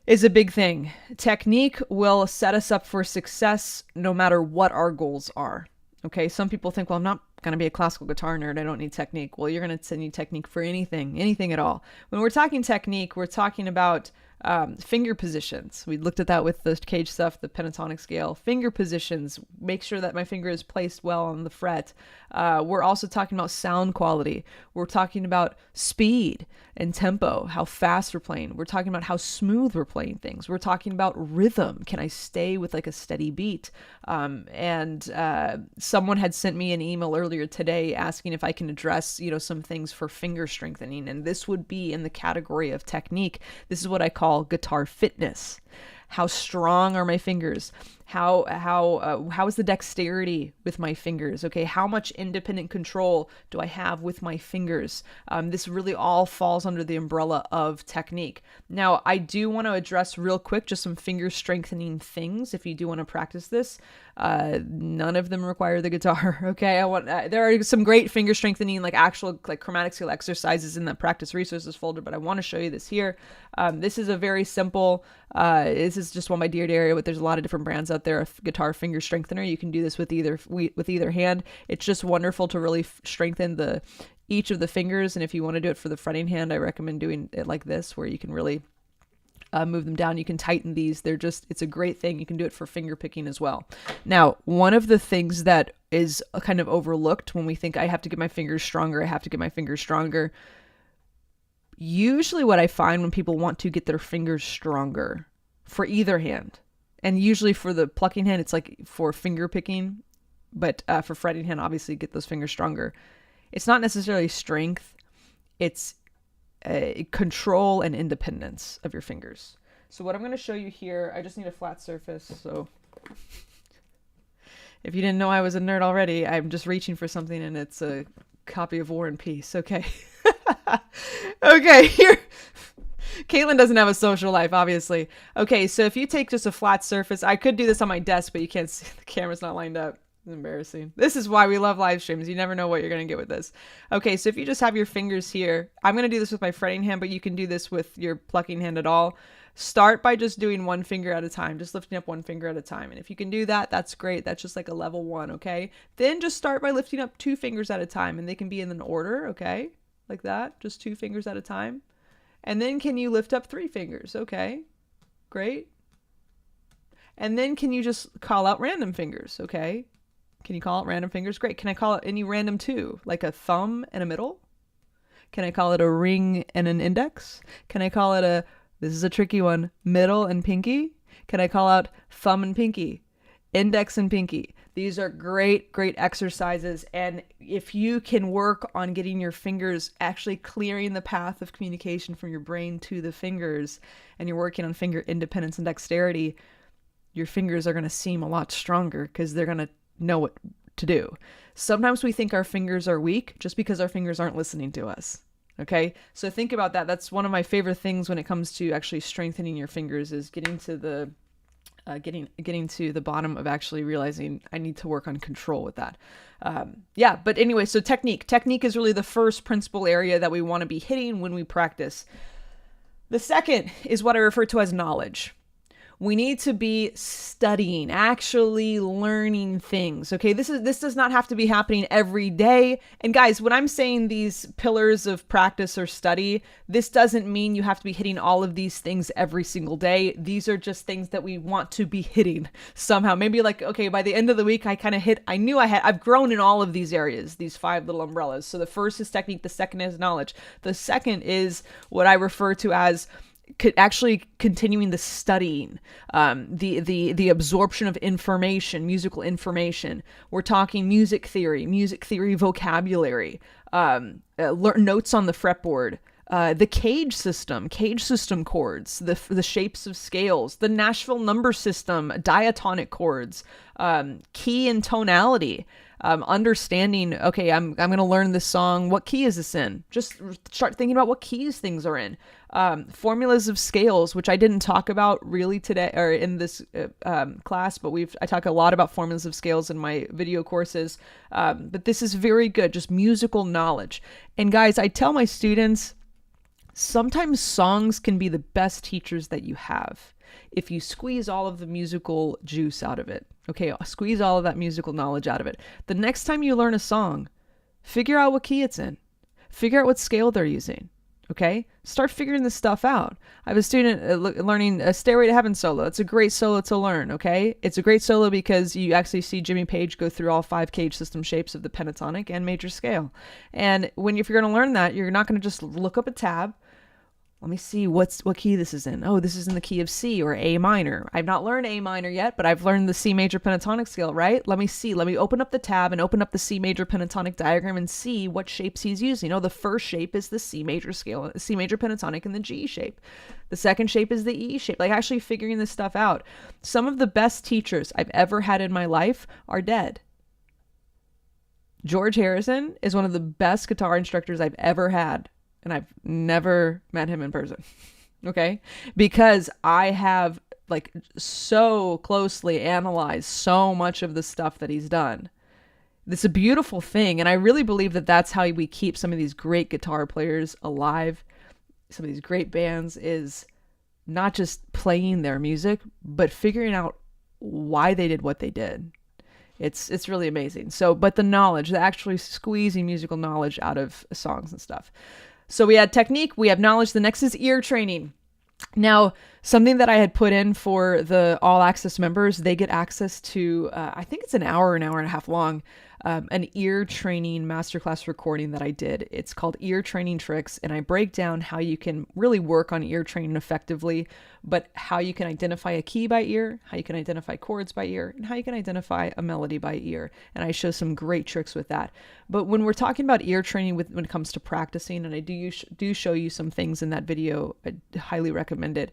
is a big thing. Technique will set us up for success no matter what our goals are. Okay, some people think, well, I'm not going to be a classical guitar nerd. I don't need technique. Well, you're going to need technique for anything at all. When we're talking technique, we're talking about finger positions. We looked at that with the cage stuff, the pentatonic scale. Finger positions, make sure that my finger is placed well on the fret. We're also talking about sound quality. We're talking about speed and tempo, how fast we're playing. We're talking about how smooth we're playing things. We're talking about rhythm. Can I stay with like a steady beat? Someone had sent me an email earlier today asking if I can address, some things for finger strengthening, and this would be in the category of technique. This is what I call guitar fitness. How strong are my fingers? How is the dexterity with my fingers? Okay, how much independent control do I have with my fingers? This really all falls under the umbrella of technique. Now, I do want to address real quick just some finger strengthening things if you do want to practice this. None of them require the guitar. Okay, there are some great finger strengthening, like actual like chromatic scale exercises in the practice resources folder, but I want to show you this here. This is a very simple. This is just one by Dear Area, but there's a lot of different brands out there of guitar finger strengthener. You can do this with either hand. It's just wonderful to really strengthen each of the fingers. And if you want to do it for the fretting hand, I recommend doing it like this, where you can really move them down. You can tighten these. It's a great thing. You can do it for finger picking as well. Now, one of the things that is kind of overlooked when we think I have to get my fingers stronger, usually what I find when people want to get their fingers stronger for either hand, and usually for the plucking hand, it's like for finger picking, but for fretting hand, obviously get those fingers stronger. It's not necessarily strength. It's control and independence of your fingers. So what I'm going to show you here, I just need a flat surface. So if you didn't know I was a nerd already, I'm just reaching for something, and it's a copy of War and Peace. Okay. Okay, here. Caitlin doesn't have a social life, obviously. Okay, so if you take just a flat surface, I could do this on my desk, but you can't see, the camera's not lined up. It's embarrassing. This is why we love live streams. You never know what you're going to get with this. Okay, so if you just have your fingers here, I'm going to do this with my fretting hand, but you can do this with your plucking hand at all. Start by just doing one finger at a time, just lifting up one finger at a time. And if you can do that, that's great. That's just like a level 1, okay? Then just start by lifting up 2 fingers at a time, and they can be in an order, okay? Like that, just 2 fingers at a time. And then can you lift up 3 fingers? Okay, great. And then can you just call out random fingers? Okay, can you call out random fingers? Great. Can I call out any random 2, like a thumb and a middle? Can I call it a ring and an index? Can I call it this is a tricky one, middle and pinky? Can I call out thumb and pinky, index and pinky? These are great exercises. And if you can work on getting your fingers actually clearing the path of communication from your brain to the fingers, and you're working on finger independence and dexterity, your fingers are going to seem a lot stronger because they're going to know what to do. Sometimes we think our fingers are weak just because our fingers aren't listening to us. Okay, so think about that. That's one of my favorite things when it comes to actually strengthening your fingers, is getting to the getting to the bottom of actually realizing I need to work on control with that. Yeah, but anyway, so technique is really the first principal area that we want to be hitting when we practice. The second is what I refer to as knowledge. We need to be studying, actually learning things. Okay, this does not have to be happening every day. And guys, when I'm saying these pillars of practice or study, this doesn't mean you have to be hitting all of these things every single day. These are just things that we want to be hitting somehow. Maybe like, okay, by the end of the week, I've grown in all of these areas, these 5 little umbrellas. So the first is technique, the second is knowledge. The second is what I refer to as actually continuing the studying, the absorption of information, musical information. We're talking music theory vocabulary, notes on the fretboard, the cage system chords, the shapes of scales, the Nashville number system, diatonic chords, key and tonality. Understanding, okay, I'm going to learn this song. What key is this in? Just start thinking about what keys things are in. Formulas of scales, which I didn't talk about really today or in this class, but I talk a lot about formulas of scales in my video courses. But this is very good, just musical knowledge. And guys, I tell my students, sometimes songs can be the best teachers that you have if you squeeze all of the musical juice out of it. Okay, squeeze all of that musical knowledge out of it. The next time you learn a song, figure out what key it's in. Figure out what scale they're using. Okay, start figuring this stuff out. I have a student learning a Stairway to Heaven solo. It's a great solo to learn. Okay, it's a great solo because you actually see Jimmy Page go through all 5 cage system shapes of the pentatonic and major scale. And if you're going to learn that, you're not going to just look up a tab. Let me see what key this is in. Oh, this is in the key of C or A minor. I've not learned A minor yet, but I've learned the C major pentatonic scale, right? Let me see. Let me open up the tab and open up the C major pentatonic diagram and see what shapes he's using. Oh, the first shape is the C major scale, C major pentatonic and the G shape. The second shape is the E shape. Like actually figuring this stuff out. Some of the best teachers I've ever had in my life are dead. George Harrison is one of the best guitar instructors I've ever had. And I've never met him in person, okay? Because I have like so closely analyzed so much of the stuff that he's done. It's a beautiful thing. And I really believe that that's how we keep some of these great guitar players alive. Some of these great bands is not just playing their music, but figuring out why they did what they did. It's really amazing. So, but the knowledge, the actually squeezing musical knowledge out of songs and stuff. So we had technique, we have knowledge. The next is ear training. Now, something that I had put in for the all access members, they get access to, I think it's an hour and a half long, an ear training masterclass recording that I did. It's called Ear Training Tricks, and I break down how you can really work on ear training effectively, but how you can identify a key by ear, how you can identify chords by ear, and how you can identify a melody by ear. And I show some great tricks with that. But when we're talking about ear training when it comes to practicing, and I do show you some things in that video, I highly recommend it.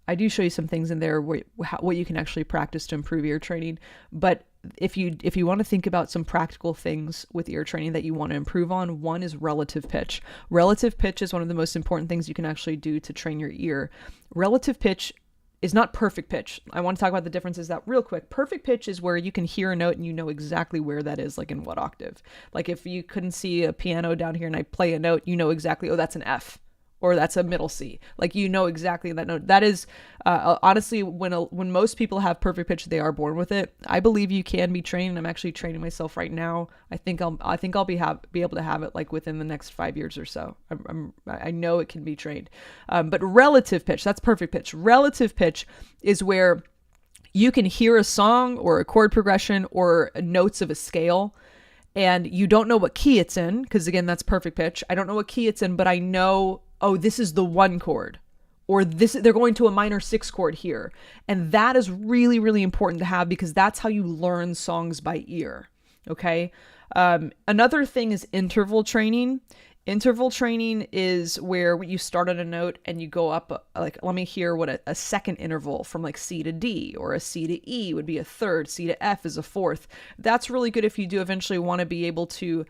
I do show you some things in there what you can actually practice to improve ear training. But if you want to think about some practical things with ear training that you want to improve on, one is relative pitch. Relative pitch is one of the most important things you can actually do to train your ear. Relative pitch is not perfect pitch. I want to talk about the differences that real quick. Perfect pitch is where you can hear a note and you know exactly where that is, like in what octave. Like if you couldn't see a piano down here and I play a note, you know exactly, oh, that's an F. Or that's a middle C. Like you know exactly that note. That is honestly when most people have perfect pitch, they are born with it. I believe you can be trained. I'm actually training myself right now. I think I'll be able to have it like within the next 5 years or so. I know it can be trained. But relative pitch, that's perfect pitch. Relative pitch is where you can hear a song or a chord progression or notes of a scale, and you don't know what key it's in, because again, that's perfect pitch. I don't know what key it's in, but I know, oh, this is the 1 chord, or they're going to a minor 6 chord here. And that is really, really important to have because that's how you learn songs by ear. Okay. Another thing is interval training. Interval training is where you start at a note and you go up, like, let me hear what a second interval from like C to D, or a C to E would be a third, C to F is a fourth. That's really good if you do eventually want to be able to,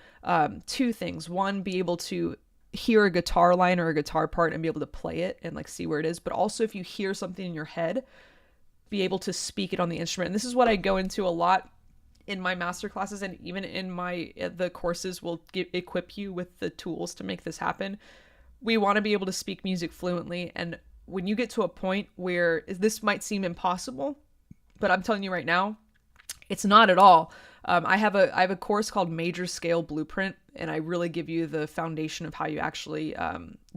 2 things. One, be able to hear a guitar line or a guitar part and be able to play it and like see where it is. But also if you hear something in your head, be able to speak it on the instrument. And this is what I go into a lot in my master classes, and even in the courses will equip you with the tools to make this happen. We want to be able to speak music fluently. And when you get to a point where this might seem impossible, but I'm telling you right now, it's not at all. I have a course called Major Scale Blueprint, and I really give you the foundation of how you actually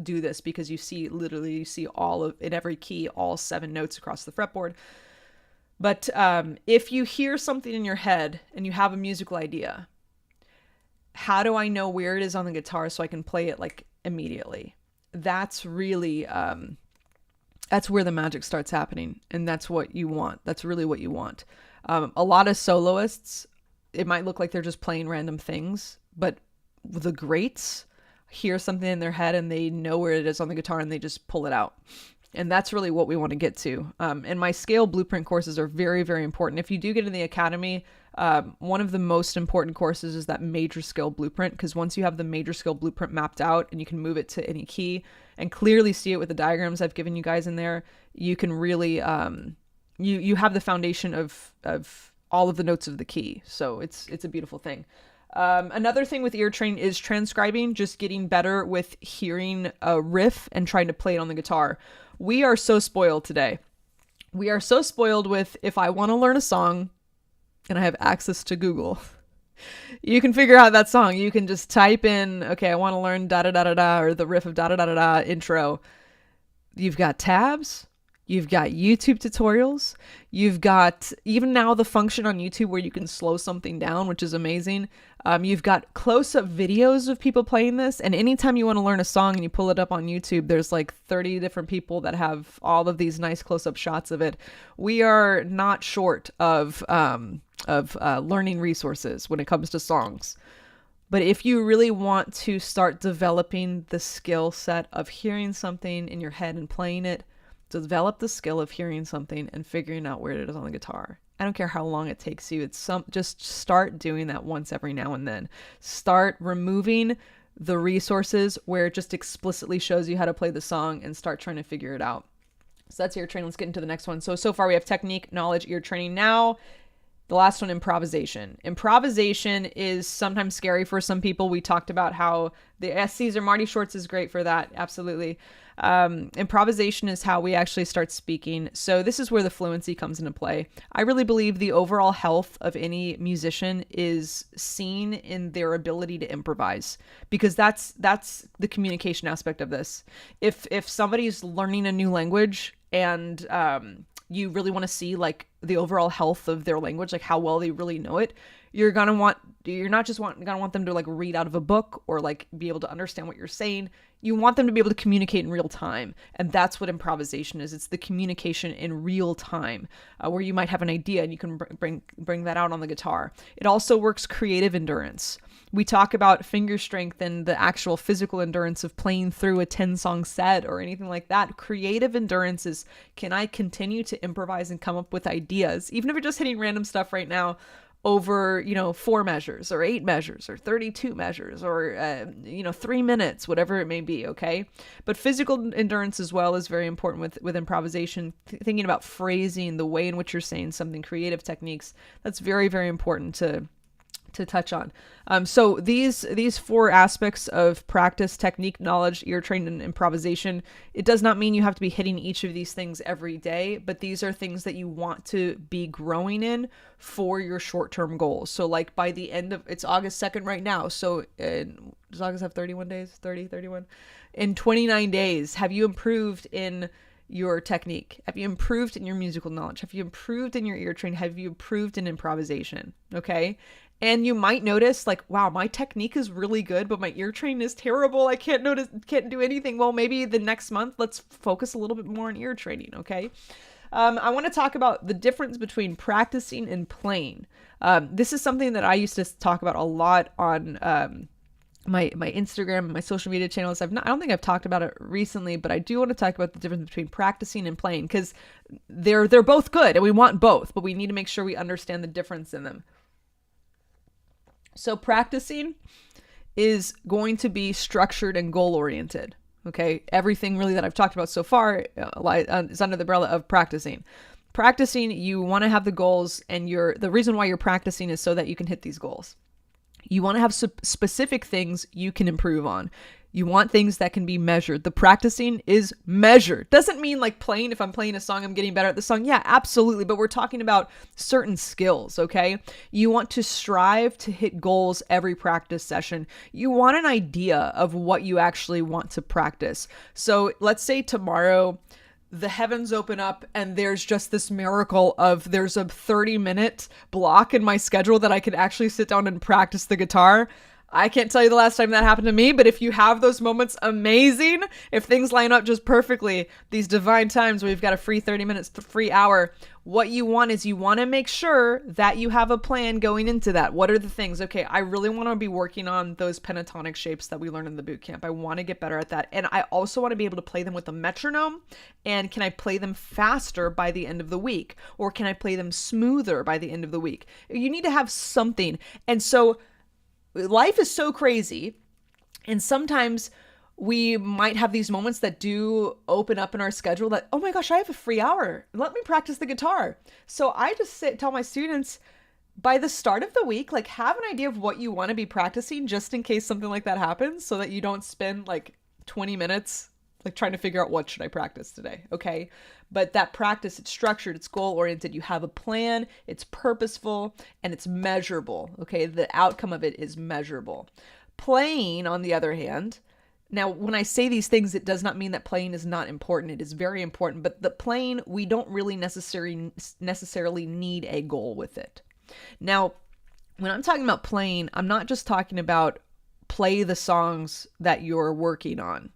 do this, because you see all of, in every key, all 7 notes across the fretboard. But if you hear something in your head and you have a musical idea, how do I know where it is on the guitar so I can play it like immediately? That's really, that's where the magic starts happening. And that's what you want. That's really what you want. A lot of soloists, it might look like they're just playing random things, but the greats hear something in their head and they know where it is on the guitar and they just pull it out. And that's really what we want to get to. And my scale blueprint courses are very, very important. If you do get in the academy, one of the most important courses is that major scale blueprint, because once you have the major scale blueprint mapped out and you can move it to any key and clearly see it with the diagrams I've given you guys in there, you can really, you have the foundation of all of the notes of the key. So it's a beautiful thing. Another thing with ear training is transcribing, just getting better with hearing a riff and trying to play it on the guitar. We are so spoiled today. We are so spoiled with, if I want to learn a song and I have access to Google, you can figure out that song. You can just type in, okay, I want to learn da da da da da, or the riff of da da da da da intro. You've got tabs. You've got YouTube tutorials. You've got even now the function on YouTube where you can slow something down, which is amazing. You've got close-up videos of people playing this. And anytime you want to learn a song and you pull it up on YouTube, there's like 30 different people that have all of these nice close-up shots of it. We are not short of learning resources when it comes to songs. But if you really want to start developing the skill set of hearing something in your head and playing it, develop the skill of hearing something and figuring out where it is on the guitar. I don't care how long it takes you. Just start doing that once every now and then. Start removing the resources where it just explicitly shows you how to play the song and start trying to figure it out. So that's ear training. Let's get into the next one. So far we have technique, knowledge, ear training. Now, the last one, improvisation. Improvisation is sometimes scary for some people. We talked about how the SCs or Marty Shorts is great for that. Absolutely. Improvisation is how we actually start speaking. So this is where the fluency comes into play. I really believe the overall health of any musician is seen in their ability to improvise, because that's the communication aspect of this. If somebody's learning a new language and you really want to see like the overall health of their language, like how well they really know it, you're not just gonna want them to like read out of a book or like be able to understand what you're saying. You want them to be able to communicate in real time. And that's what improvisation is. It's the communication in real time, where you might have an idea and you can bring that out on the guitar. It also works creative endurance. We talk about finger strength and the actual physical endurance of playing through a 10-song set or anything like that. Creative endurance is, can I continue to improvise and come up with ideas, even if you're just hitting random stuff right now, over, 4 measures or 8 measures or 32 measures or, 3 minutes, whatever it may be. Okay. But physical endurance as well is very important with improvisation, thinking about phrasing, the way in which you're saying something, creative techniques. That's very, very important to touch on. So these 4 aspects of practice, technique, knowledge, ear training, and improvisation, it does not mean you have to be hitting each of these things every day, but these are things that you want to be growing in for your short-term goals. So like by the end of, it's August 2nd right now. So does August have 31 days? 30, 31? In 29 days, have you improved in your technique? Have you improved in your musical knowledge? Have you improved in your ear training? Have you improved in improvisation? Okay. And you might notice like, wow, my technique is really good, but my ear training is terrible. I can't do anything. Well, maybe the next month, let's focus a little bit more on ear training. Okay. I want to talk about the difference between practicing and playing. This is something that I used to talk about a lot on, my Instagram and my social media channels. I don't think I've talked about it recently, but I do want to talk about the difference between practicing and playing, because they're both good and we want both, but we need to make sure we understand the difference in them. So practicing is going to be structured and goal oriented. Okay. Everything really that I've talked about so far is under the umbrella of practicing. practicing, you want to have the goals, and the reason why you're practicing is so that you can hit these goals. You want to have specific things you can improve on. You want things that can be measured. The practicing is measured. Doesn't mean like playing, if I'm playing a song, I'm getting better at the song. Yeah, absolutely. But we're talking about certain skills, okay? You want to strive to hit goals every practice session. You want an idea of what you actually want to practice. So let's say tomorrow the heavens open up and there's just this miracle of there's a 30-minute block in my schedule that I could actually sit down and practice the guitar. I can't tell you the last time that happened to me, but if you have those moments, amazing. If things line up just perfectly, these divine times where you've got a free 30 minutes, free hour, what you want is you want to make sure that you have a plan going into that. What are the things? Okay, I really want to be working on those pentatonic shapes that we learned in the boot camp. I want to get better at that. And I also want to be able to play them with a metronome. And can I play them faster by the end of the week? Or can I play them smoother by the end of the week? You need to have something. And so life is so crazy, and sometimes we might have these moments that do open up in our schedule that, oh my gosh, I have a free hour. Let me practice the guitar. So I just tell my students, by the start of the week, like have an idea of what you want to be practicing just in case something like that happens, so that you don't spend like 20 minutes like trying to figure out what should I practice today. Okay. But that practice, it's structured, it's goal oriented. You have a plan, it's purposeful, and it's measurable. Okay. The outcome of it is measurable. Playing, on the other hand, now when I say these things, it does not mean that playing is not important. It is very important, but the playing, we don't really necessarily need a goal with it. Now, when I'm talking about playing, I'm not just talking about play the songs that you're working on.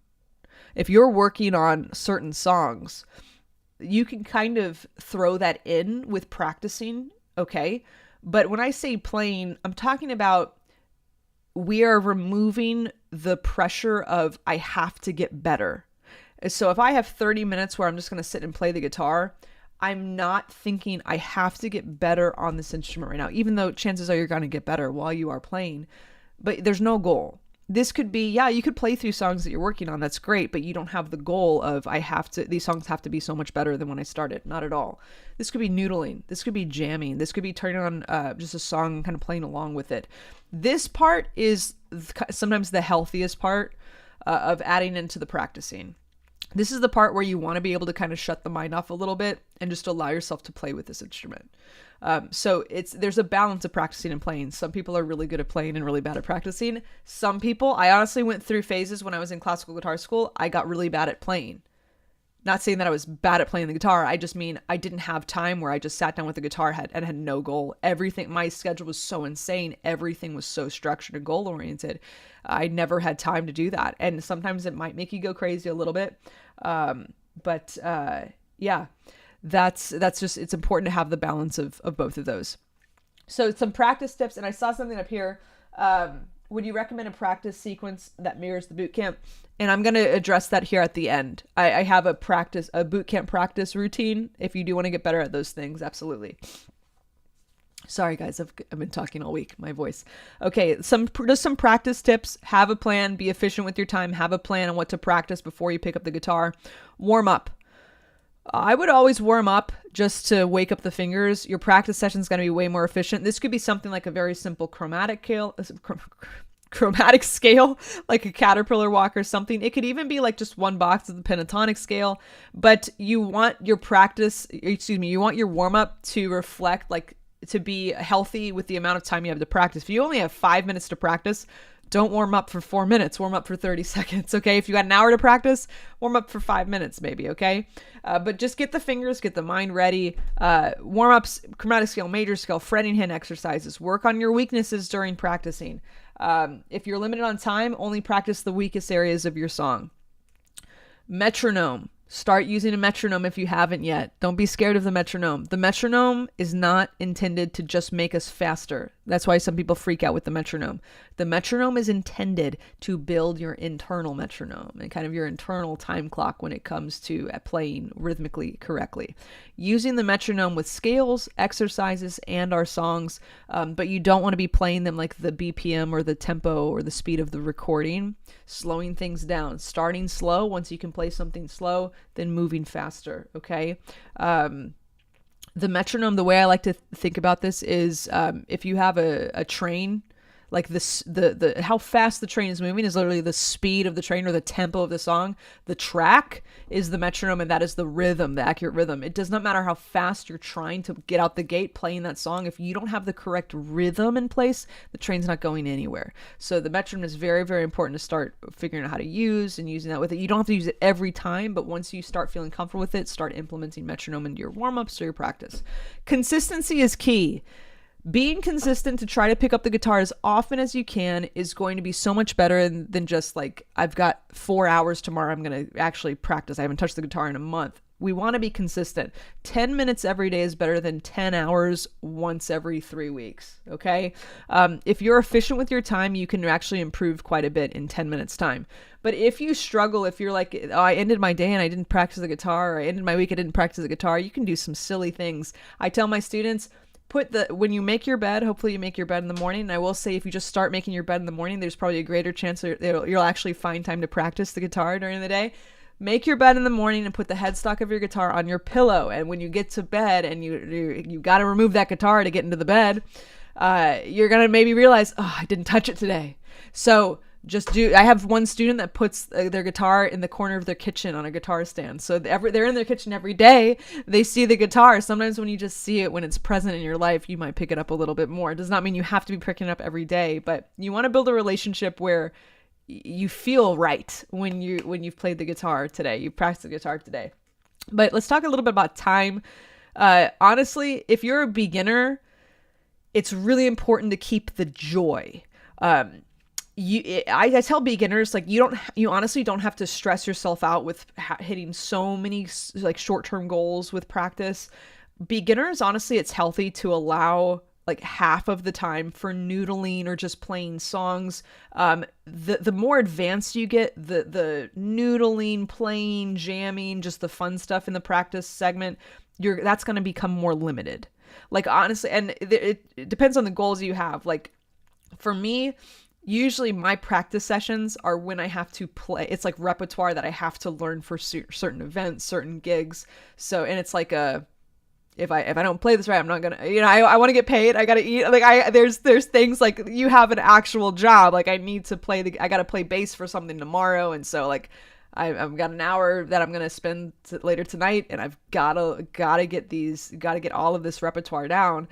If you're working on certain songs, you can kind of throw that in with practicing, okay? But when I say playing, I'm talking about we are removing the pressure of I have to get better. So if I have 30 minutes where I'm just going to sit and play the guitar, I'm not thinking I have to get better on this instrument right now, even though chances are you're going to get better while you are playing, but there's no goal. This could be, yeah, you could play through songs that you're working on. That's great. But you don't have the goal of these songs have to be so much better than when I started. Not at all. This could be noodling. This could be jamming. This could be turning on just a song and kind of playing along with it. This part is sometimes the healthiest part of adding into the practicing. This is the part where you want to be able to kind of shut the mind off a little bit and just allow yourself to play with this instrument. So there's a balance of practicing and playing. Some people are really good at playing and really bad at practicing. Some people, I honestly went through phases when I was in classical guitar school, I got really bad at playing. Not saying that I was bad at playing the guitar. I just mean I didn't have time where I just sat down with the guitar and had no goal. Everything, my schedule was so insane. Everything was so structured and goal oriented. I never had time to do that. And sometimes it might make you go crazy a little bit. Yeah, that's just, it's important to have the balance of both of those. So some practice tips, and I saw something up here. Would you recommend a practice sequence that mirrors the boot camp? And I'm going to address that here at the end. I have a boot camp practice routine. If you do want to get better at those things, absolutely. Sorry guys, I've been talking all week, my voice. Okay, just some practice tips. Have a plan, be efficient with your time, have a plan on what to practice before you pick up the guitar. Warm up. I would always warm up just to wake up the fingers. Your practice session is going to be way more efficient. This could be something like a very simple chromatic scale, like a caterpillar walk or something. It could even be like just one box of the pentatonic scale, but you want your warm up to reflect, like, to be healthy with the amount of time you have to practice. If you only have 5 minutes to practice, don't warm up for 4 minutes, warm up for 30 seconds. Okay. If you got an hour to practice, warm up for 5 minutes, maybe. Okay. But just get the fingers, get the mind ready. Warm ups, chromatic scale, major scale, fretting hand exercises, work on your weaknesses during practicing. If you're limited on time, only practice the weakest areas of your song. Metronome. Start using a metronome if you haven't yet. Don't be scared of the metronome. The metronome is not intended to just make us faster. That's why some people freak out with the metronome. The metronome is intended to build your internal metronome and kind of your internal time clock when it comes to playing rhythmically correctly. Using the metronome with scales, exercises, and our songs, but you don't want to be playing them like the BPM or the tempo or the speed of the recording. Slowing things down. Starting slow once you can play something slow, then moving faster, okay? The metronome, the way I like to think about this is if you have a train, like this, the how fast the train is moving is literally the speed of the train or the tempo of the song. The track is the metronome, and that is the rhythm, the accurate rhythm. It does not matter how fast you're trying to get out the gate playing that song. If you don't have the correct rhythm in place, the train's not going anywhere. So the metronome is very, very important to start figuring out how to use and using that with it. You don't have to use it every time, but once you start feeling comfortable with it, start implementing metronome into your warm-ups or your practice. Consistency is key. Being consistent to try to pick up the guitar as often as you can is going to be so much better than just like, I've got 4 hours tomorrow, I'm going to actually practice. I haven't touched the guitar in a month. We want to be consistent. 10 minutes every day is better than 10 hours once every 3 weeks. Okay. If you're efficient with your time, you can actually improve quite a bit in 10 minutes time. But if you struggle, if you're like, oh, I ended my day and I didn't practice the guitar, or I ended my week, I didn't practice the guitar, you can do some silly things. I tell my students, when you make your bed, hopefully you make your bed in the morning. And I will say, if you just start making your bed in the morning, there's probably a greater chance you'll actually find time to practice the guitar during the day. Make your bed in the morning and put the headstock of your guitar on your pillow. And when you get to bed and you got to remove that guitar to get into the bed, you're going to maybe realize, oh, I didn't touch it today. So I have one student that puts their guitar in the corner of their kitchen on a guitar stand. So they're in their kitchen every day. They see the guitar. Sometimes when you just see it, when it's present in your life, you might pick it up a little bit more. It does not mean you have to be picking it up every day, but you want to build a relationship where you feel right when you've played the guitar today, you practiced the guitar today. But let's talk a little bit about time. Honestly, if you're a beginner, it's really important to keep the joy. I tell beginners, like, you honestly don't have to stress yourself out with hitting so many like short-term goals with practice. Beginners, honestly, it's healthy to allow like half of the time for noodling or just playing songs. The more advanced you get, the noodling, playing, jamming, just the fun stuff in the practice segment, that's going to become more limited. Like, honestly, and it depends on the goals you have. Like, for me, usually my practice sessions are when I have to play. It's like repertoire that I have to learn for certain events, certain gigs. So, and it's like if I don't play this right, I'm not gonna, I want to get paid. I gotta eat. Like there's things like, you have an actual job. Like, I need to I gotta play bass for something tomorrow. And so like, I've got an hour that I'm going to spend later tonight, and I've gotta get all of this repertoire down.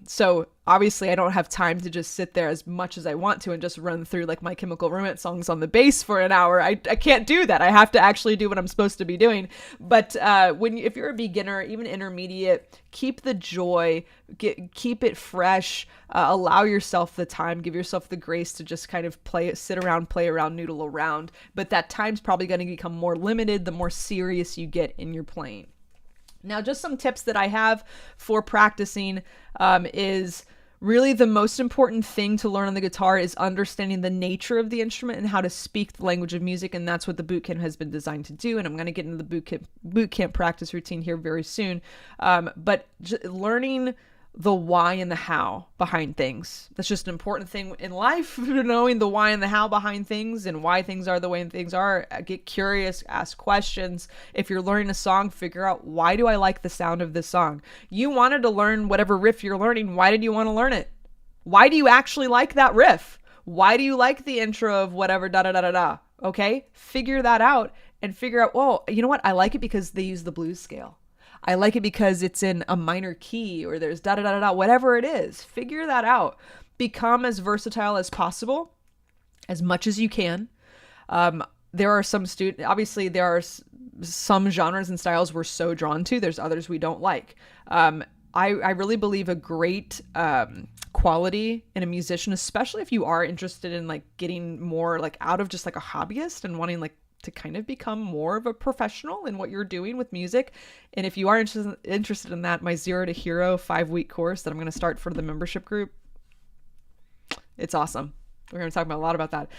So obviously I don't have time to just sit there as much as I want to and just run through like My Chemical Romance songs on the bass for an hour. I can't do that. I have to actually do what I'm supposed to be doing. But if you're a beginner, even intermediate, keep the joy, keep it fresh, allow yourself the time, give yourself the grace to just kind of sit around, play around, noodle around. But that time's probably going to become more limited the more serious you get in your playing. Now, just some tips that I have for practicing is really the most important thing to learn on the guitar is understanding the nature of the instrument and how to speak the language of music. And that's what the bootcamp has been designed to do. And I'm going to get into the bootcamp practice routine here very soon. But learning the why and the how behind things. That's just an important thing in life, knowing the why and the how behind things and why things are the way things are. Get curious, ask questions. If you're learning a song, figure out, why do I like the sound of this song? You wanted to learn whatever riff you're learning. Why did you want to learn it? Why do you actually like that riff? Why do you like the intro of whatever da da da da da? Okay? Figure that out and figure out, well, you know what? I like it because they use the blues scale. I like it because it's in a minor key, or there's da da da da da, whatever it is. Figure that out. Become as versatile as possible, as much as you can. There are obviously there are some genres and styles we're so drawn to. There's others we don't like. I really believe a great quality in a musician, especially if you are interested in like getting more like out of just like a hobbyist and wanting like to kind of become more of a professional in what you're doing with music. And if you are interested in that, my 0 to Hero 5-week course that I'm going to start for the membership group, it's awesome. We're going to talk about a lot about that.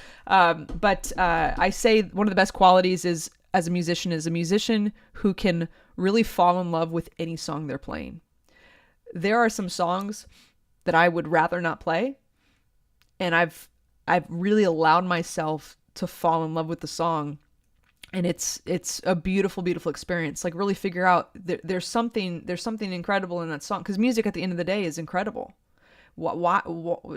But I say one of the best qualities is a musician who can really fall in love with any song they're playing. There are some songs that I would rather not play, and I've really allowed myself to fall in love with the song And it's a beautiful, beautiful experience. Like really figure out there's something incredible in that song, because music at the end of the day is incredible. Why,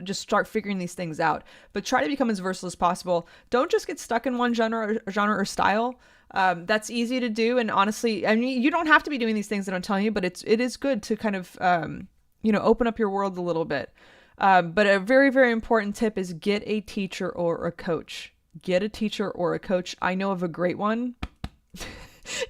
just start figuring these things out, but try to become as versatile as possible. Don't just get stuck in one genre or style. That's easy to do, and honestly, I mean, you don't have to be doing these things that I'm telling you, but it is good to kind of open up your world a little bit. But a very, very important tip is get a teacher or a coach. Get a teacher or a coach. I know of a great one.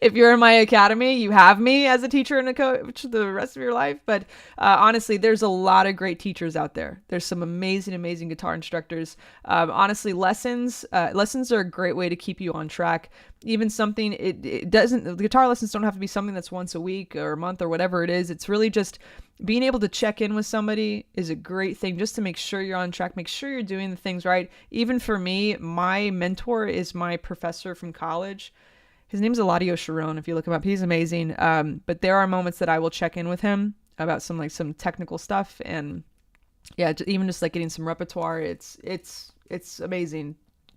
If you're in my academy, you have me as a teacher and a coach the rest of your life. But honestly, there's a lot of great teachers out there. There's some amazing, amazing guitar instructors. Honestly, lessons are a great way to keep you on track. Even something, it doesn't, the guitar lessons don't have to be something that's once a week or a month or whatever it is. It's really just being able to check in with somebody is a great thing, just to make sure you're on track, make sure you're doing the things right. Even for me, my mentor is my professor from college. His name's Eladio Sharon. If you look him up, he's amazing. But there are moments that I will check in with him about some technical stuff, and yeah, even just like getting some repertoire. It's amazing.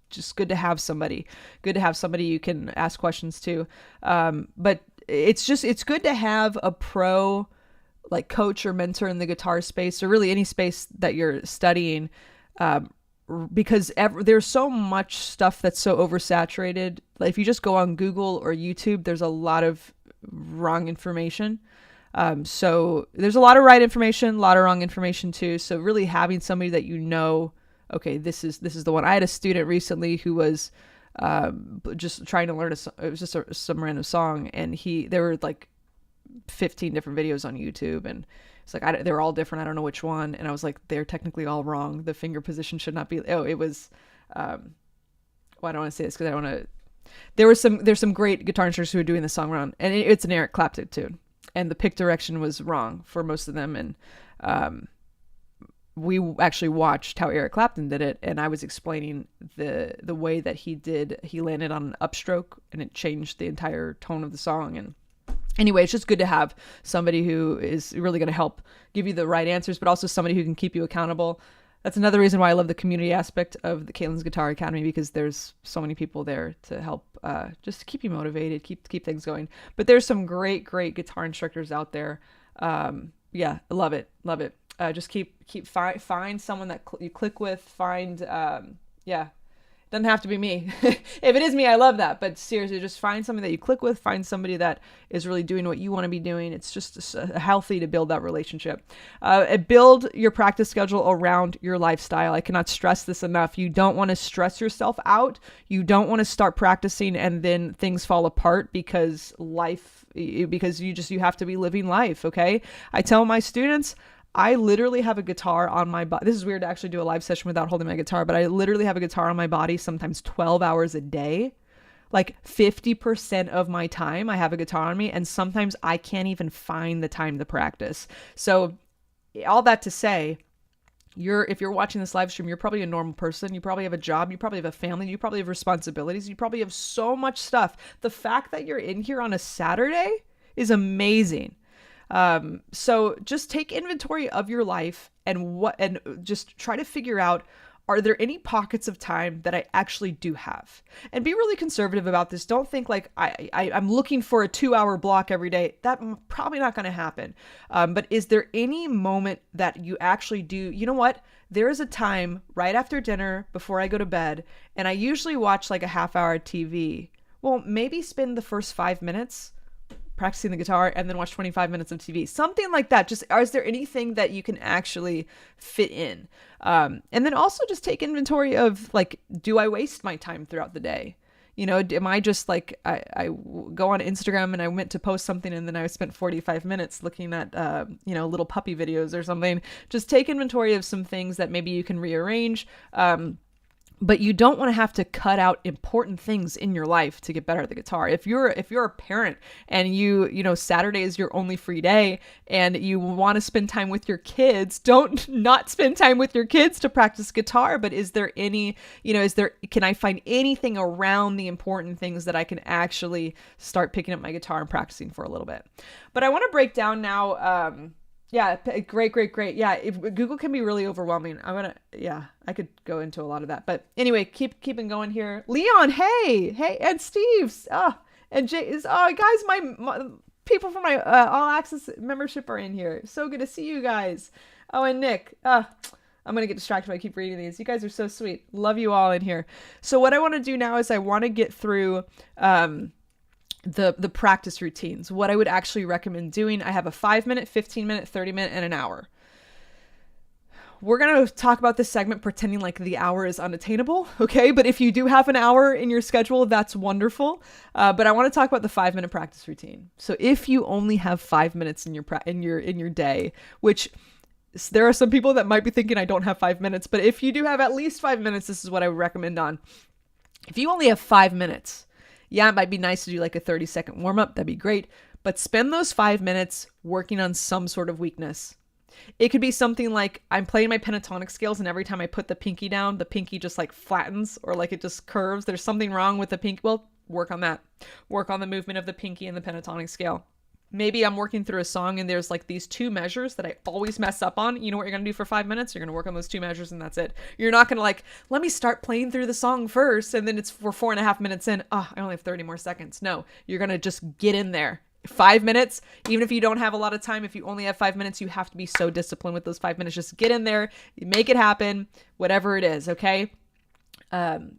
Just good to have somebody. Good to have somebody you can ask questions to. But it's good to have a pro, like coach or mentor in the guitar space, or really any space that you're studying. Because there's so much stuff that's so oversaturated. Like if you just go on Google or YouTube, there's a lot of wrong information. So there's a lot of right information, a lot of wrong information too. So really having somebody that okay, this is the one. I had a student recently who was just trying to learn it was just some random song, and there were like 15 different videos on YouTube, and it's like, they're all different. I don't know which one. And I was like, they're technically all wrong. The finger position should not be, it was, well, I don't want to say this because I don't want to, there's some great guitar instructors who are doing the song wrong, and it's an Eric Clapton tune, and the pick direction was wrong for most of them. And, we actually watched how Eric Clapton did it, and I was explaining the way that he landed on an upstroke, and it changed the entire tone of the song. And anyway, it's just good to have somebody who is really going to help give you the right answers, but also somebody who can keep you accountable. That's another reason why I love the community aspect of the Caitlin's Guitar Academy, because there's so many people there to help just keep you motivated, keep things going. But there's some great guitar instructors out there. Yeah, I love it. Just find someone that you click with. Doesn't have to be me. If it is me, I love that. But seriously, just find somebody that you click with. Find somebody that is really doing what you want to be doing. It's just healthy to build that relationship. Build your practice schedule around your lifestyle. I cannot stress this enough. You don't want to stress yourself out. You don't want to start practicing and then things fall apart because you have to be living life. Okay. I tell my students, I literally have a guitar on my body. This is weird to actually do a live session without holding my guitar, but I literally have a guitar on my body sometimes 12 hours a day. Like 50% of my time I have a guitar on me, and sometimes I can't even find the time to practice. So all that to say, if you're watching this live stream, you're probably a normal person. You probably have a job. You probably have a family. You probably have responsibilities. You probably have so much stuff. The fact that you're in here on a Saturday is amazing. So just take inventory of your life and just try to figure out, are there any pockets of time that I actually do have? And be really conservative about this. Don't think like I'm looking for a 2-hour block every day. That's probably not going to happen. But is there any moment that you actually do, you know what? There is a time right after dinner before I go to bed, and I usually watch like a half-hour TV. Well, maybe spend the first 5 minutes practicing the guitar and then watch 25 minutes of TV, something like that. Just, is there anything that you can actually fit in? And then also just take inventory of like, do I waste my time throughout the day? You know, am I just like, I go on Instagram and I went to post something and then I spent 45 minutes looking at, little puppy videos or something. Just take inventory of some things that maybe you can rearrange. But you don't want to have to cut out important things in your life to get better at the guitar. If you're a parent and Saturday is your only free day and you want to spend time with your kids, don't not spend time with your kids to practice guitar. But is there any, can I find anything around the important things that I can actually start picking up my guitar and practicing for a little bit? But I want to break down now, Yeah, great, great, great. Yeah, Google can be really overwhelming. I could go into a lot of that. But anyway, keeping going here. Leon, hey, and Steve's, and Jay is, guys, my people from my All Access membership are in here. So good to see you guys. Oh, and Nick, I'm going to get distracted if I keep reading these. You guys are so sweet. Love you all in here. So what I want to do now is I want to get through, the practice routines, what I would actually recommend doing. I have a 5-minute, 15-minute, 30-minute, and an hour. We're going to talk about this segment pretending like the hour is unattainable, okay? But if you do have an hour in your schedule, that's wonderful. But I want to talk about the 5-minute practice routine. So if you only have 5 minutes in your day, which there are some people that might be thinking I don't have 5 minutes, but if you do have at least 5 minutes, this is what I would recommend on. If you only have 5 minutes, yeah, it might be nice to do like a 30-second warm-up. That'd be great. But spend those 5 minutes working on some sort of weakness. It could be something like I'm playing my pentatonic scales, and every time I put the pinky down, the pinky just like flattens or like it just curves. There's something wrong with the pinky. Well, work on that. Work on the movement of the pinky and the pentatonic scale. Maybe I'm working through a song and there's like these 2 measures that I always mess up on. You know what you're going to do for 5 minutes? You're going to work on those 2 measures and that's it. You're not going to like, let me start playing through the song first. And then it's for 4.5 minutes in. I only have 30 more seconds. No, you're going to just get in there. 5 minutes, even if you don't have a lot of time, if you only have 5 minutes, you have to be so disciplined with those 5 minutes. Just get in there, make it happen, whatever it is. Okay. The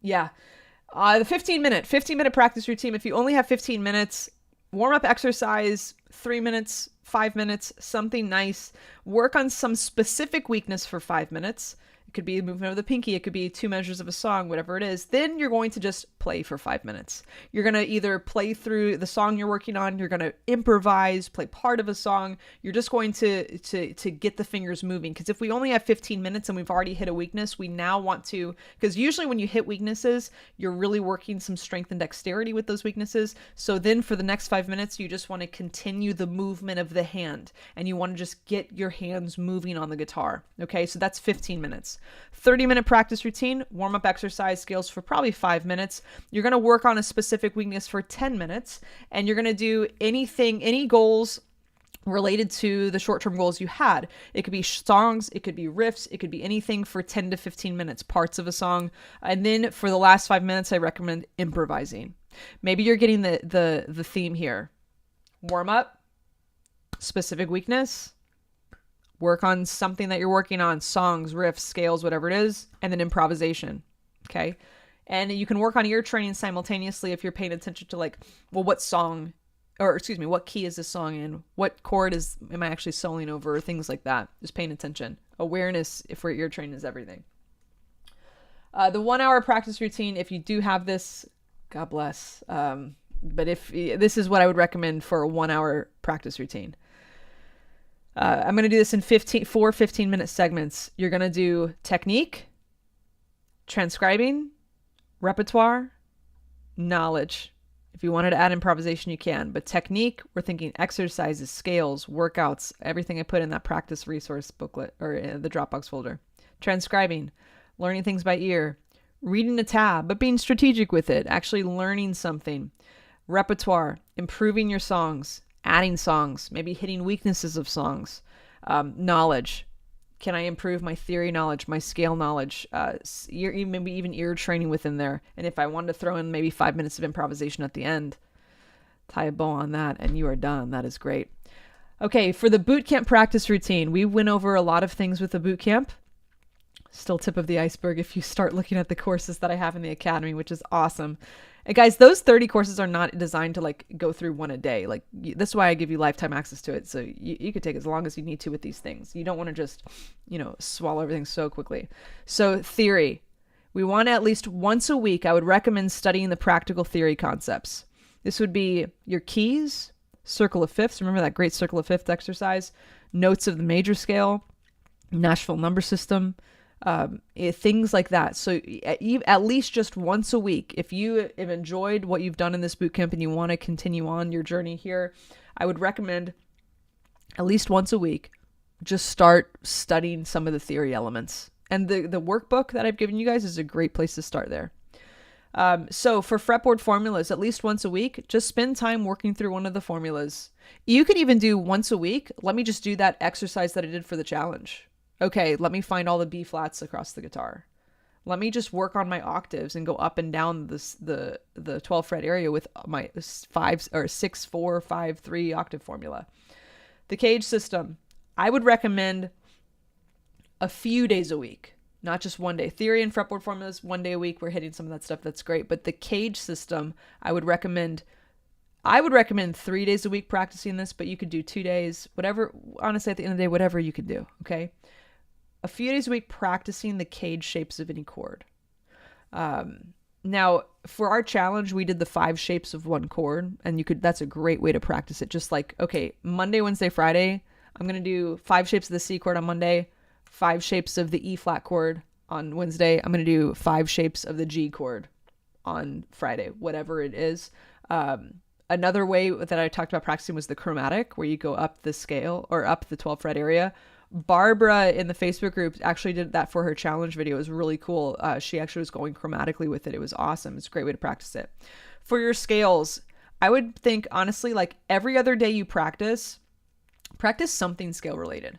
15-minute practice routine. If you only have 15 minutes, warm up exercise, 3 minutes, 5 minutes, something nice. Work on some specific weakness for 5 minutes. It could be the movement of the pinky. It could be 2 measures of a song, whatever it is. Then you're going to just play for 5 minutes. You're going to either play through the song you're working on. You're going to improvise, play part of a song. You're just going to get the fingers moving. Because if we only have 15 minutes and we've already hit a weakness, we now want to, because usually when you hit weaknesses, you're really working some strength and dexterity with those weaknesses. So then for the next 5 minutes, you just want to continue the movement of the hand. And you want to just get your hands moving on the guitar. Okay, so that's 15 minutes. 30-minute practice routine, warm-up exercise scales for probably 5 minutes. You're going to work on a specific weakness for 10 minutes, and you're going to do any goals related to the short-term goals you had. It could be songs, it could be riffs, it could be anything for 10 to 15 minutes, parts of a song. And then for the last 5 minutes, I recommend improvising. Maybe you're getting the theme here. Warm up, specific weakness, work on something that you're working on, songs, riffs, scales, whatever it is, and then improvisation. Okay. And you can work on ear training simultaneously if you're paying attention to like, well, what key is this song in? What chord am I actually soloing over? Or things like that. Just paying attention. Awareness for ear training is everything. The 1 hour practice routine, if you do have this, God bless. But if this is what I would recommend for a 1 hour practice routine. I'm going to do this in 15-minute segments. You're going to do technique, transcribing, repertoire, knowledge. If you wanted to add improvisation, you can. But technique, we're thinking exercises, scales, workouts, everything I put in that practice resource booklet or in the Dropbox folder. Transcribing, learning things by ear, reading a tab, but being strategic with it, actually learning something. Repertoire, improving your songs, adding songs, maybe hitting weaknesses of songs. Knowledge. Can I improve my theory knowledge, my scale knowledge, maybe even ear training within there? And if I wanted to throw in maybe 5 minutes of improvisation at the end, tie a bow on that and you are done. That is great. Okay, for the bootcamp practice routine, we went over a lot of things with the bootcamp. Still tip of the iceberg if you start looking at the courses that I have in the academy, which is awesome. And guys, those 30 courses are not designed to like go through one a day. Like that's why I give you lifetime access to it. So you could take as long as you need to with these things. You don't want to just, swallow everything so quickly. So theory, we want at least once a week, I would recommend studying the practical theory concepts. This would be your keys, circle of fifths. Remember that great circle of fifths exercise, notes of the major scale, Nashville number system, things like that. So at least just once a week, if you have enjoyed what you've done in this bootcamp and you want to continue on your journey here, I would recommend at least once a week, just start studying some of the theory elements. And the workbook that I've given you guys is a great place to start there. So for fretboard formulas, at least once a week, just spend time working through one of the formulas. You could even do once a week. Let me just do that exercise that I did for the challenge. Okay, let me find all the B flats across the guitar. Let me just work on my octaves and go up and down the 12th fret area with my 6 4 5 3 octave formula. The cage system, I would recommend a few days a week, not just one day. Theory and fretboard formulas, one day a week. We're hitting some of that stuff. That's great. But the cage system, I would recommend 3 days a week practicing this, but you could do 2 days, whatever. Honestly, at the end of the day, whatever you can do. Okay. A few days a week practicing the cage shapes of any chord. Now, for our challenge, we did the 5 shapes of one chord, and that's a great way to practice it. Just like, okay, Monday, Wednesday, Friday, I'm going to do 5 shapes of the C chord on Monday, 5 shapes of the E flat chord on Wednesday. I'm going to do 5 shapes of the G chord on Friday, whatever it is. Another way that I talked about practicing was the chromatic, where you go up the scale or up the 12th fret area. Barbara in the Facebook group actually did that for her challenge video. It was really cool. She actually was going chromatically with it. It was awesome. It's a great way to practice it. For your scales, I would think, honestly, like every other day you practice something scale related.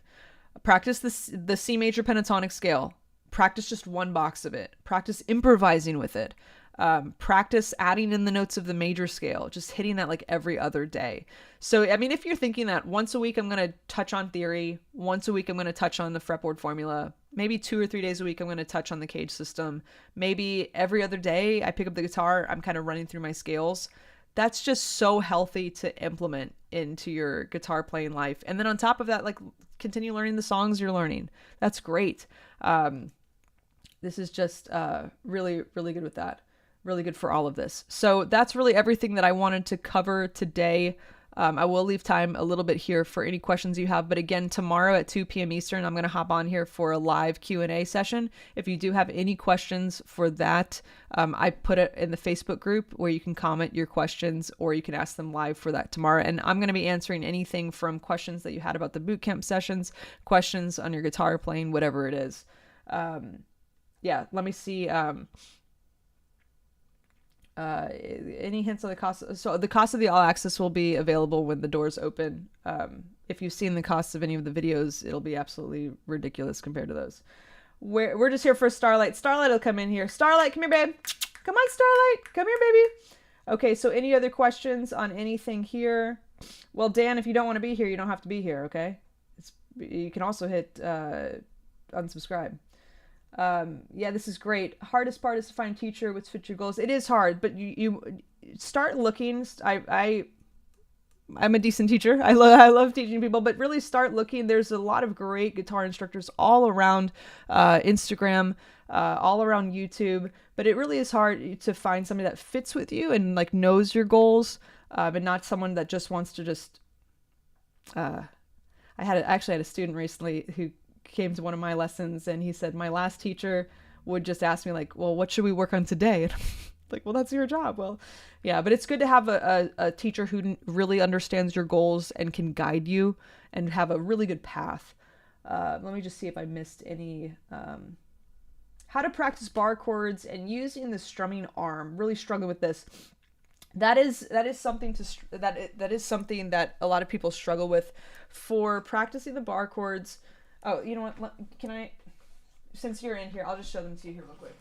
Practice the C major pentatonic scale. Practice just one box of it. Practice improvising with it. Practice adding in the notes of the major scale, just hitting that like every other day. So, I mean, if you're thinking that once a week I'm going to touch on theory, once a week I'm going to touch on the fretboard formula, maybe 2 or 3 days a week I'm going to touch on the cage system, maybe every other day I pick up the guitar, I'm kind of running through my scales. That's just so healthy to implement into your guitar playing life. And then on top of that, like continue learning the songs you're learning. That's great. This is just really, really good with that. Really good for all of this. So that's really everything that I wanted to cover today. I will leave time a little bit here for any questions you have. But again, tomorrow at 2 p.m. Eastern, I'm going to hop on here for a live Q&A session. If you do have any questions for that, I put it in the Facebook group where you can comment your questions or you can ask them live for that tomorrow. And I'm going to be answering anything from questions that you had about the bootcamp sessions, questions on your guitar playing, whatever it is. Yeah, let me see. Any hints on the cost? So the cost of the all access will be available when the doors open. If you've seen the cost of any of the videos, it'll be absolutely ridiculous compared to those. We're just here for Starlight. Starlight will come in here. Starlight, come here, babe. Come on, Starlight. Come here, baby. Okay, so any other questions on anything here? Well, Dan, if you don't want to be here, you don't have to be here, okay? You can also hit unsubscribe. Yeah, this is great. Hardest part is to find a teacher with fit your goals. It is hard, but you start looking. I'm a decent teacher. I love teaching people, but really start looking. There's a lot of great guitar instructors all around Instagram, all around YouTube, but it really is hard to find somebody that fits with you and like knows your goals, but not someone that just wants to just. I actually had a student recently who came to one of my lessons and he said my last teacher would just ask me like, well, what should we work on today? And I'm like, well, that's your job. Well, yeah, but it's good to have a teacher who really understands your goals and can guide you and have a really good path. Let me just see if I missed any. How to practice bar chords and using the strumming arm. Really struggling with this. That is something that a lot of people struggle with for practicing the bar chords. Oh, you know what? Can I, since you're in here, I'll just show them to you here real quick.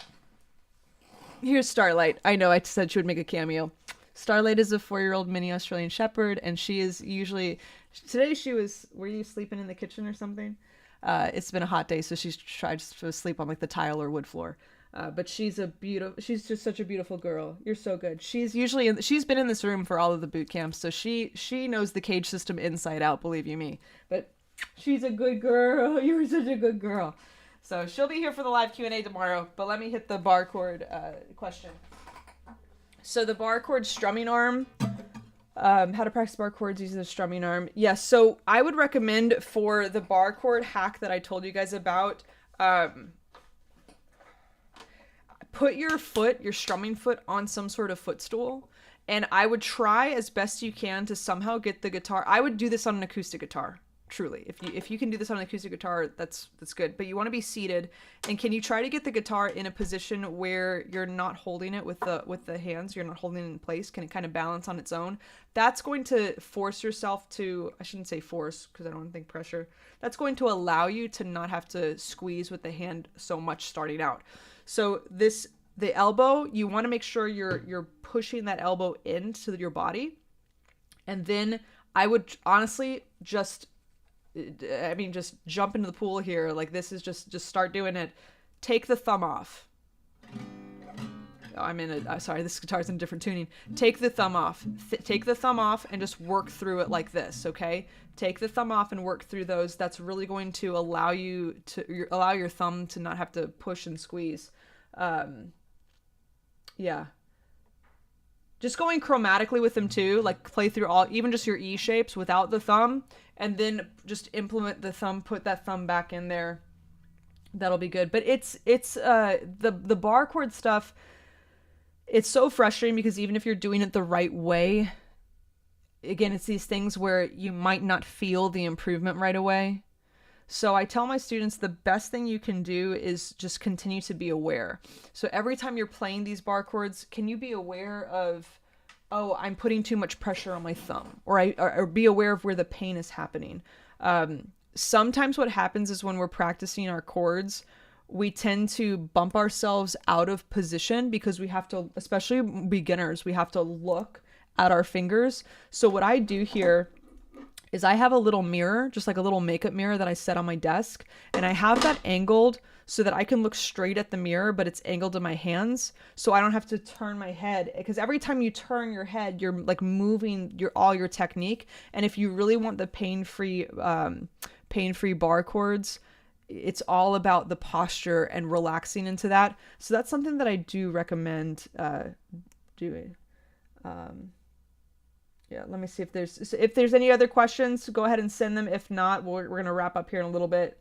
Here's Starlight. I know I said she would make a cameo. Starlight is a 4-year-old mini Australian Shepherd, and she is usually, today she was, were you sleeping in the kitchen or something? It's been a hot day, so she's tried to sleep on like the tile or wood floor. But she's just such a beautiful girl. You're so good. She's been in this room for all of the boot camps, so she knows the cage system inside out, believe you me. But she's a good girl. You're such a good girl. So she'll be here for the live Q&A tomorrow, but let me hit the bar chord question. So the bar chord strumming arm, how to practice bar chords using the strumming arm. Yeah, so I would recommend for the bar chord hack that I told you guys about, put your strumming foot on some sort of footstool, and I would try as best you can to somehow get the guitar. I would do this on an acoustic guitar. truly. If you can do this on an acoustic guitar, that's good. But you want to be seated, and can you try to get the guitar in a position where you're not holding it with the hands, you're not holding it in place? Can it kind of balance on its own? That's going to force yourself to, I shouldn't say force because I don't think pressure. That's going to allow you to not have to squeeze with the hand so much starting out. So the elbow, you want to make sure you're pushing that elbow into your body. And then I would honestly just jump into the pool here. Like, this is just start doing it. Take the thumb off. Sorry, this guitar's in a different tuning. Take the thumb off. Take the thumb off and just work through it like this, okay? Take the thumb off and work through those. That's really going to allow your thumb to not have to push and squeeze. Yeah. Just going chromatically with them too, like play through all, even just your E shapes without the thumb, and then just implement the thumb, put that thumb back in there. That'll be good. But it's the bar chord stuff, it's so frustrating because even if you're doing it the right way, again, it's these things where you might not feel the improvement right away. So I tell my students the best thing you can do is just continue to be aware. So every time you're playing these bar chords, can you be aware of, oh, I'm putting too much pressure on my thumb, or be aware of where the pain is happening. Sometimes what happens is when we're practicing our chords, we tend to bump ourselves out of position because we have to, especially beginners, we have to look at our fingers. So what I do here is I have a little mirror, just like a little makeup mirror that I set on my desk, and I have that angled so that I can look straight at the mirror, but it's angled to my hands, so I don't have to turn my head, because every time you turn your head, you're like moving all your technique. And if you really want the pain-free bar chords, it's all about the posture and relaxing into that. So that's something that I do recommend doing. Yeah, let me see if there's any other questions. Go ahead and send them. If not, we're going to wrap up here in a little bit.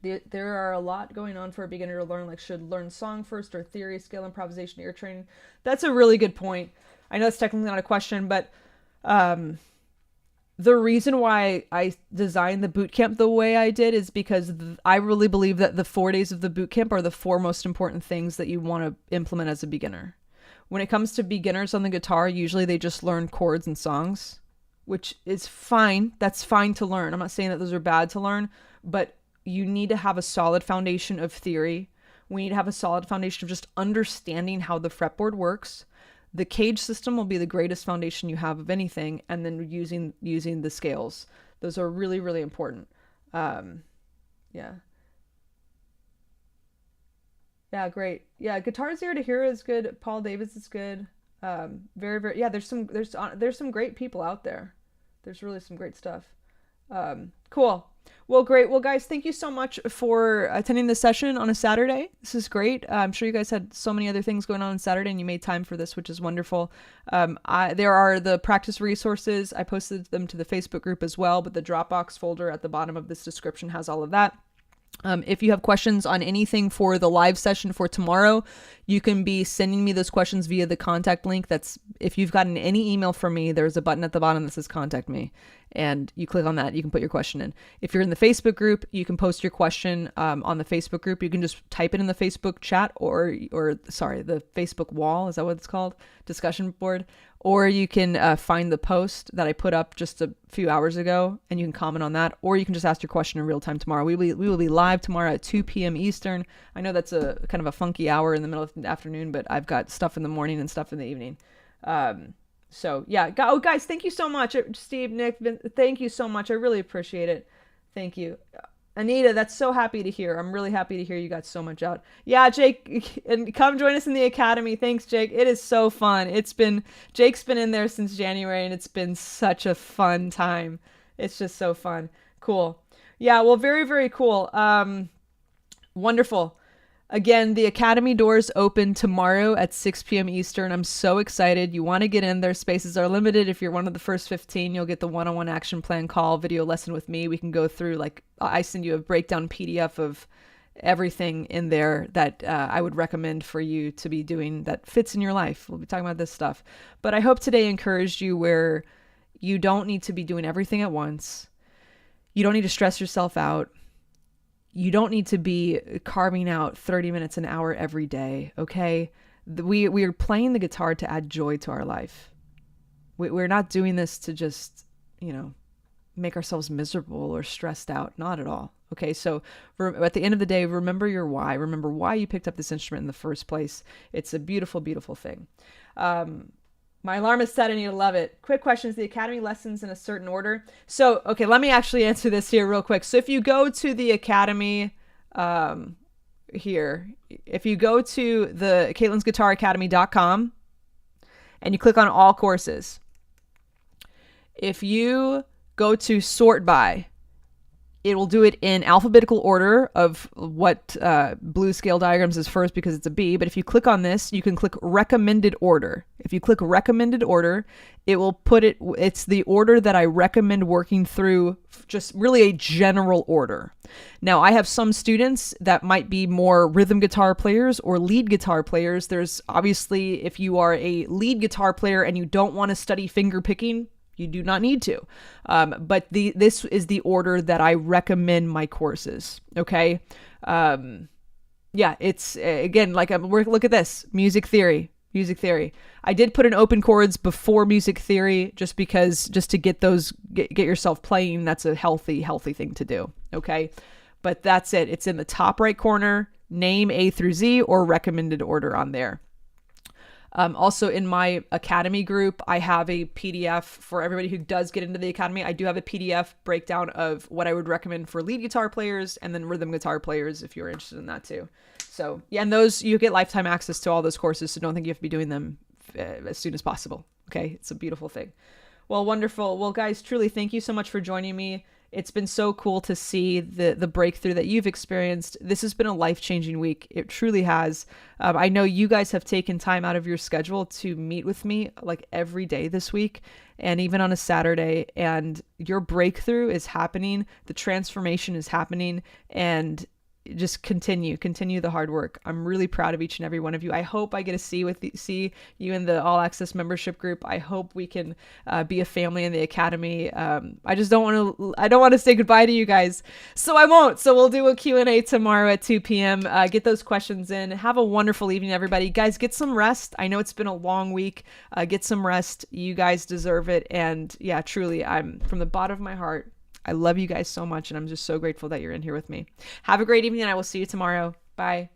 There are a lot going on for a beginner to learn, like should learn song first or theory, scale, improvisation, ear training. That's a really good point. I know it's technically not a question, but the reason why I designed the bootcamp the way I did is because I really believe that the 4 days of the bootcamp are the 4 most important things that you want to implement as a beginner. When it comes to beginners on the guitar, usually they just learn chords and songs, which is fine. That's fine to learn. I'm not saying that those are bad to learn, but you need to have a solid foundation of theory. We need to have a solid foundation of just understanding how the fretboard works. The cage system will be the greatest foundation you have of anything, and then using the scales. Those are really, really important. Yeah. Yeah, great. Yeah, Guitar Zero to Hero is good. Paul Davis is good. Very, very. Yeah, there's some great people out there. There's really some great stuff. Cool. Well, great. Well, guys, thank you so much for attending this session on a Saturday. This is great. I'm sure you guys had so many other things going on Saturday, and you made time for this, which is wonderful. There are the practice resources. I posted them to the Facebook group as well, but the Dropbox folder at the bottom of this description has all of that. If you have questions on anything for the live session for tomorrow, you can be sending me those questions via the contact link. That's, if you've gotten any email from me, there's a button at the bottom that says contact me, and you click on that, you can put your question in. If you're in the Facebook group, you can post your question on the Facebook group. You can just type it in the Facebook chat or the Facebook wall, is that what it's called? Discussion board. Or you can find the post that I put up just a few hours ago, and you can comment on that. Or you can just ask your question in real time tomorrow. We will be live tomorrow at 2 p.m. Eastern. I know that's a kind of a funky hour in the middle of the afternoon, but I've got stuff in the morning and stuff in the evening. So yeah, guys, thank you so much. Steve, Nick, thank you so much. I really appreciate it. Thank you. Anita, that's so happy to hear. I'm really happy to hear you got so much out. Yeah, Jake, and come join us in the academy. Thanks, Jake. It is so fun. Jake's been in there since January, and it's been such a fun time. It's just so fun. Cool. Yeah, well, very, very cool. Wonderful. Again, the Academy doors open tomorrow at 6 p.m. Eastern. I'm so excited. You want to get in there. Spaces are limited. If you're one of the first 15, you'll get the one-on-one action plan call video lesson with me. We can go through, I send you a breakdown PDF of everything in there that I would recommend for you to be doing that fits in your life. We'll be talking about this stuff. But I hope today encouraged you where you don't need to be doing everything at once. You don't need to stress yourself out. You don't need to be carving out 30 minutes an hour every day, okay? We are playing the guitar to add joy to our life. We're not doing this to just, make ourselves miserable or stressed out. Not at all. Okay, so at the end of the day, remember your why. Remember why you picked up this instrument in the first place. It's a beautiful, beautiful thing. My alarm is set. I need to love it. Quick questions. The Academy lessons in a certain order. So, okay, let me actually answer this here real quick. So if you go to the Academy here, if you go to the Caitlin'sGuitarAcademy.com and you click on all courses, if you go to sort by, it will do it in alphabetical order of what blue scale diagrams is first because it's a B. But if you click on this, you can click recommended order. If you click recommended order, it will put it's the order that I recommend working through, just really a general order. Now, I have some students that might be more rhythm guitar players or lead guitar players. There's obviously, if you are a lead guitar player and you don't want to study finger picking, you do not need to. But this is the order that I recommend my courses. Okay. It's again, look at this, music theory. I did put an open chords before music theory just to get yourself playing. That's a healthy thing to do. Okay. But that's it. It's in the top right corner, name A through Z or recommended order on there. Also in my Academy group, I have a PDF for everybody who does get into the Academy. I do have a PDF breakdown of what I would recommend for lead guitar players and then rhythm guitar players if you're interested in that too. So yeah, and those, you get lifetime access to all those courses. So don't think you have to be doing them as soon as possible. Okay. It's a beautiful thing. Well, wonderful. Well, guys, truly thank you so much for joining me. It's been so cool to see the breakthrough that you've experienced. This has been a life-changing week. It truly has. I know you guys have taken time out of your schedule to meet with me like every day this week and even on a Saturday. And your breakthrough is happening. The transformation is happening. And just continue the hard work. I'm really proud of each and every one of you. I hope I get to see you in the All Access membership group. I hope we can be a family in the Academy. I don't want to say goodbye to you guys, so I won't. So we'll do a Q&A tomorrow at 2 p.m. Get those questions in. Have a wonderful evening, everybody. Guys, get some rest. I know it's been a long week. Get some rest. You guys deserve it. And yeah, truly, I'm from the bottom of my heart, I love you guys so much, and I'm just so grateful that you're in here with me. Have a great evening, and I will see you tomorrow. Bye.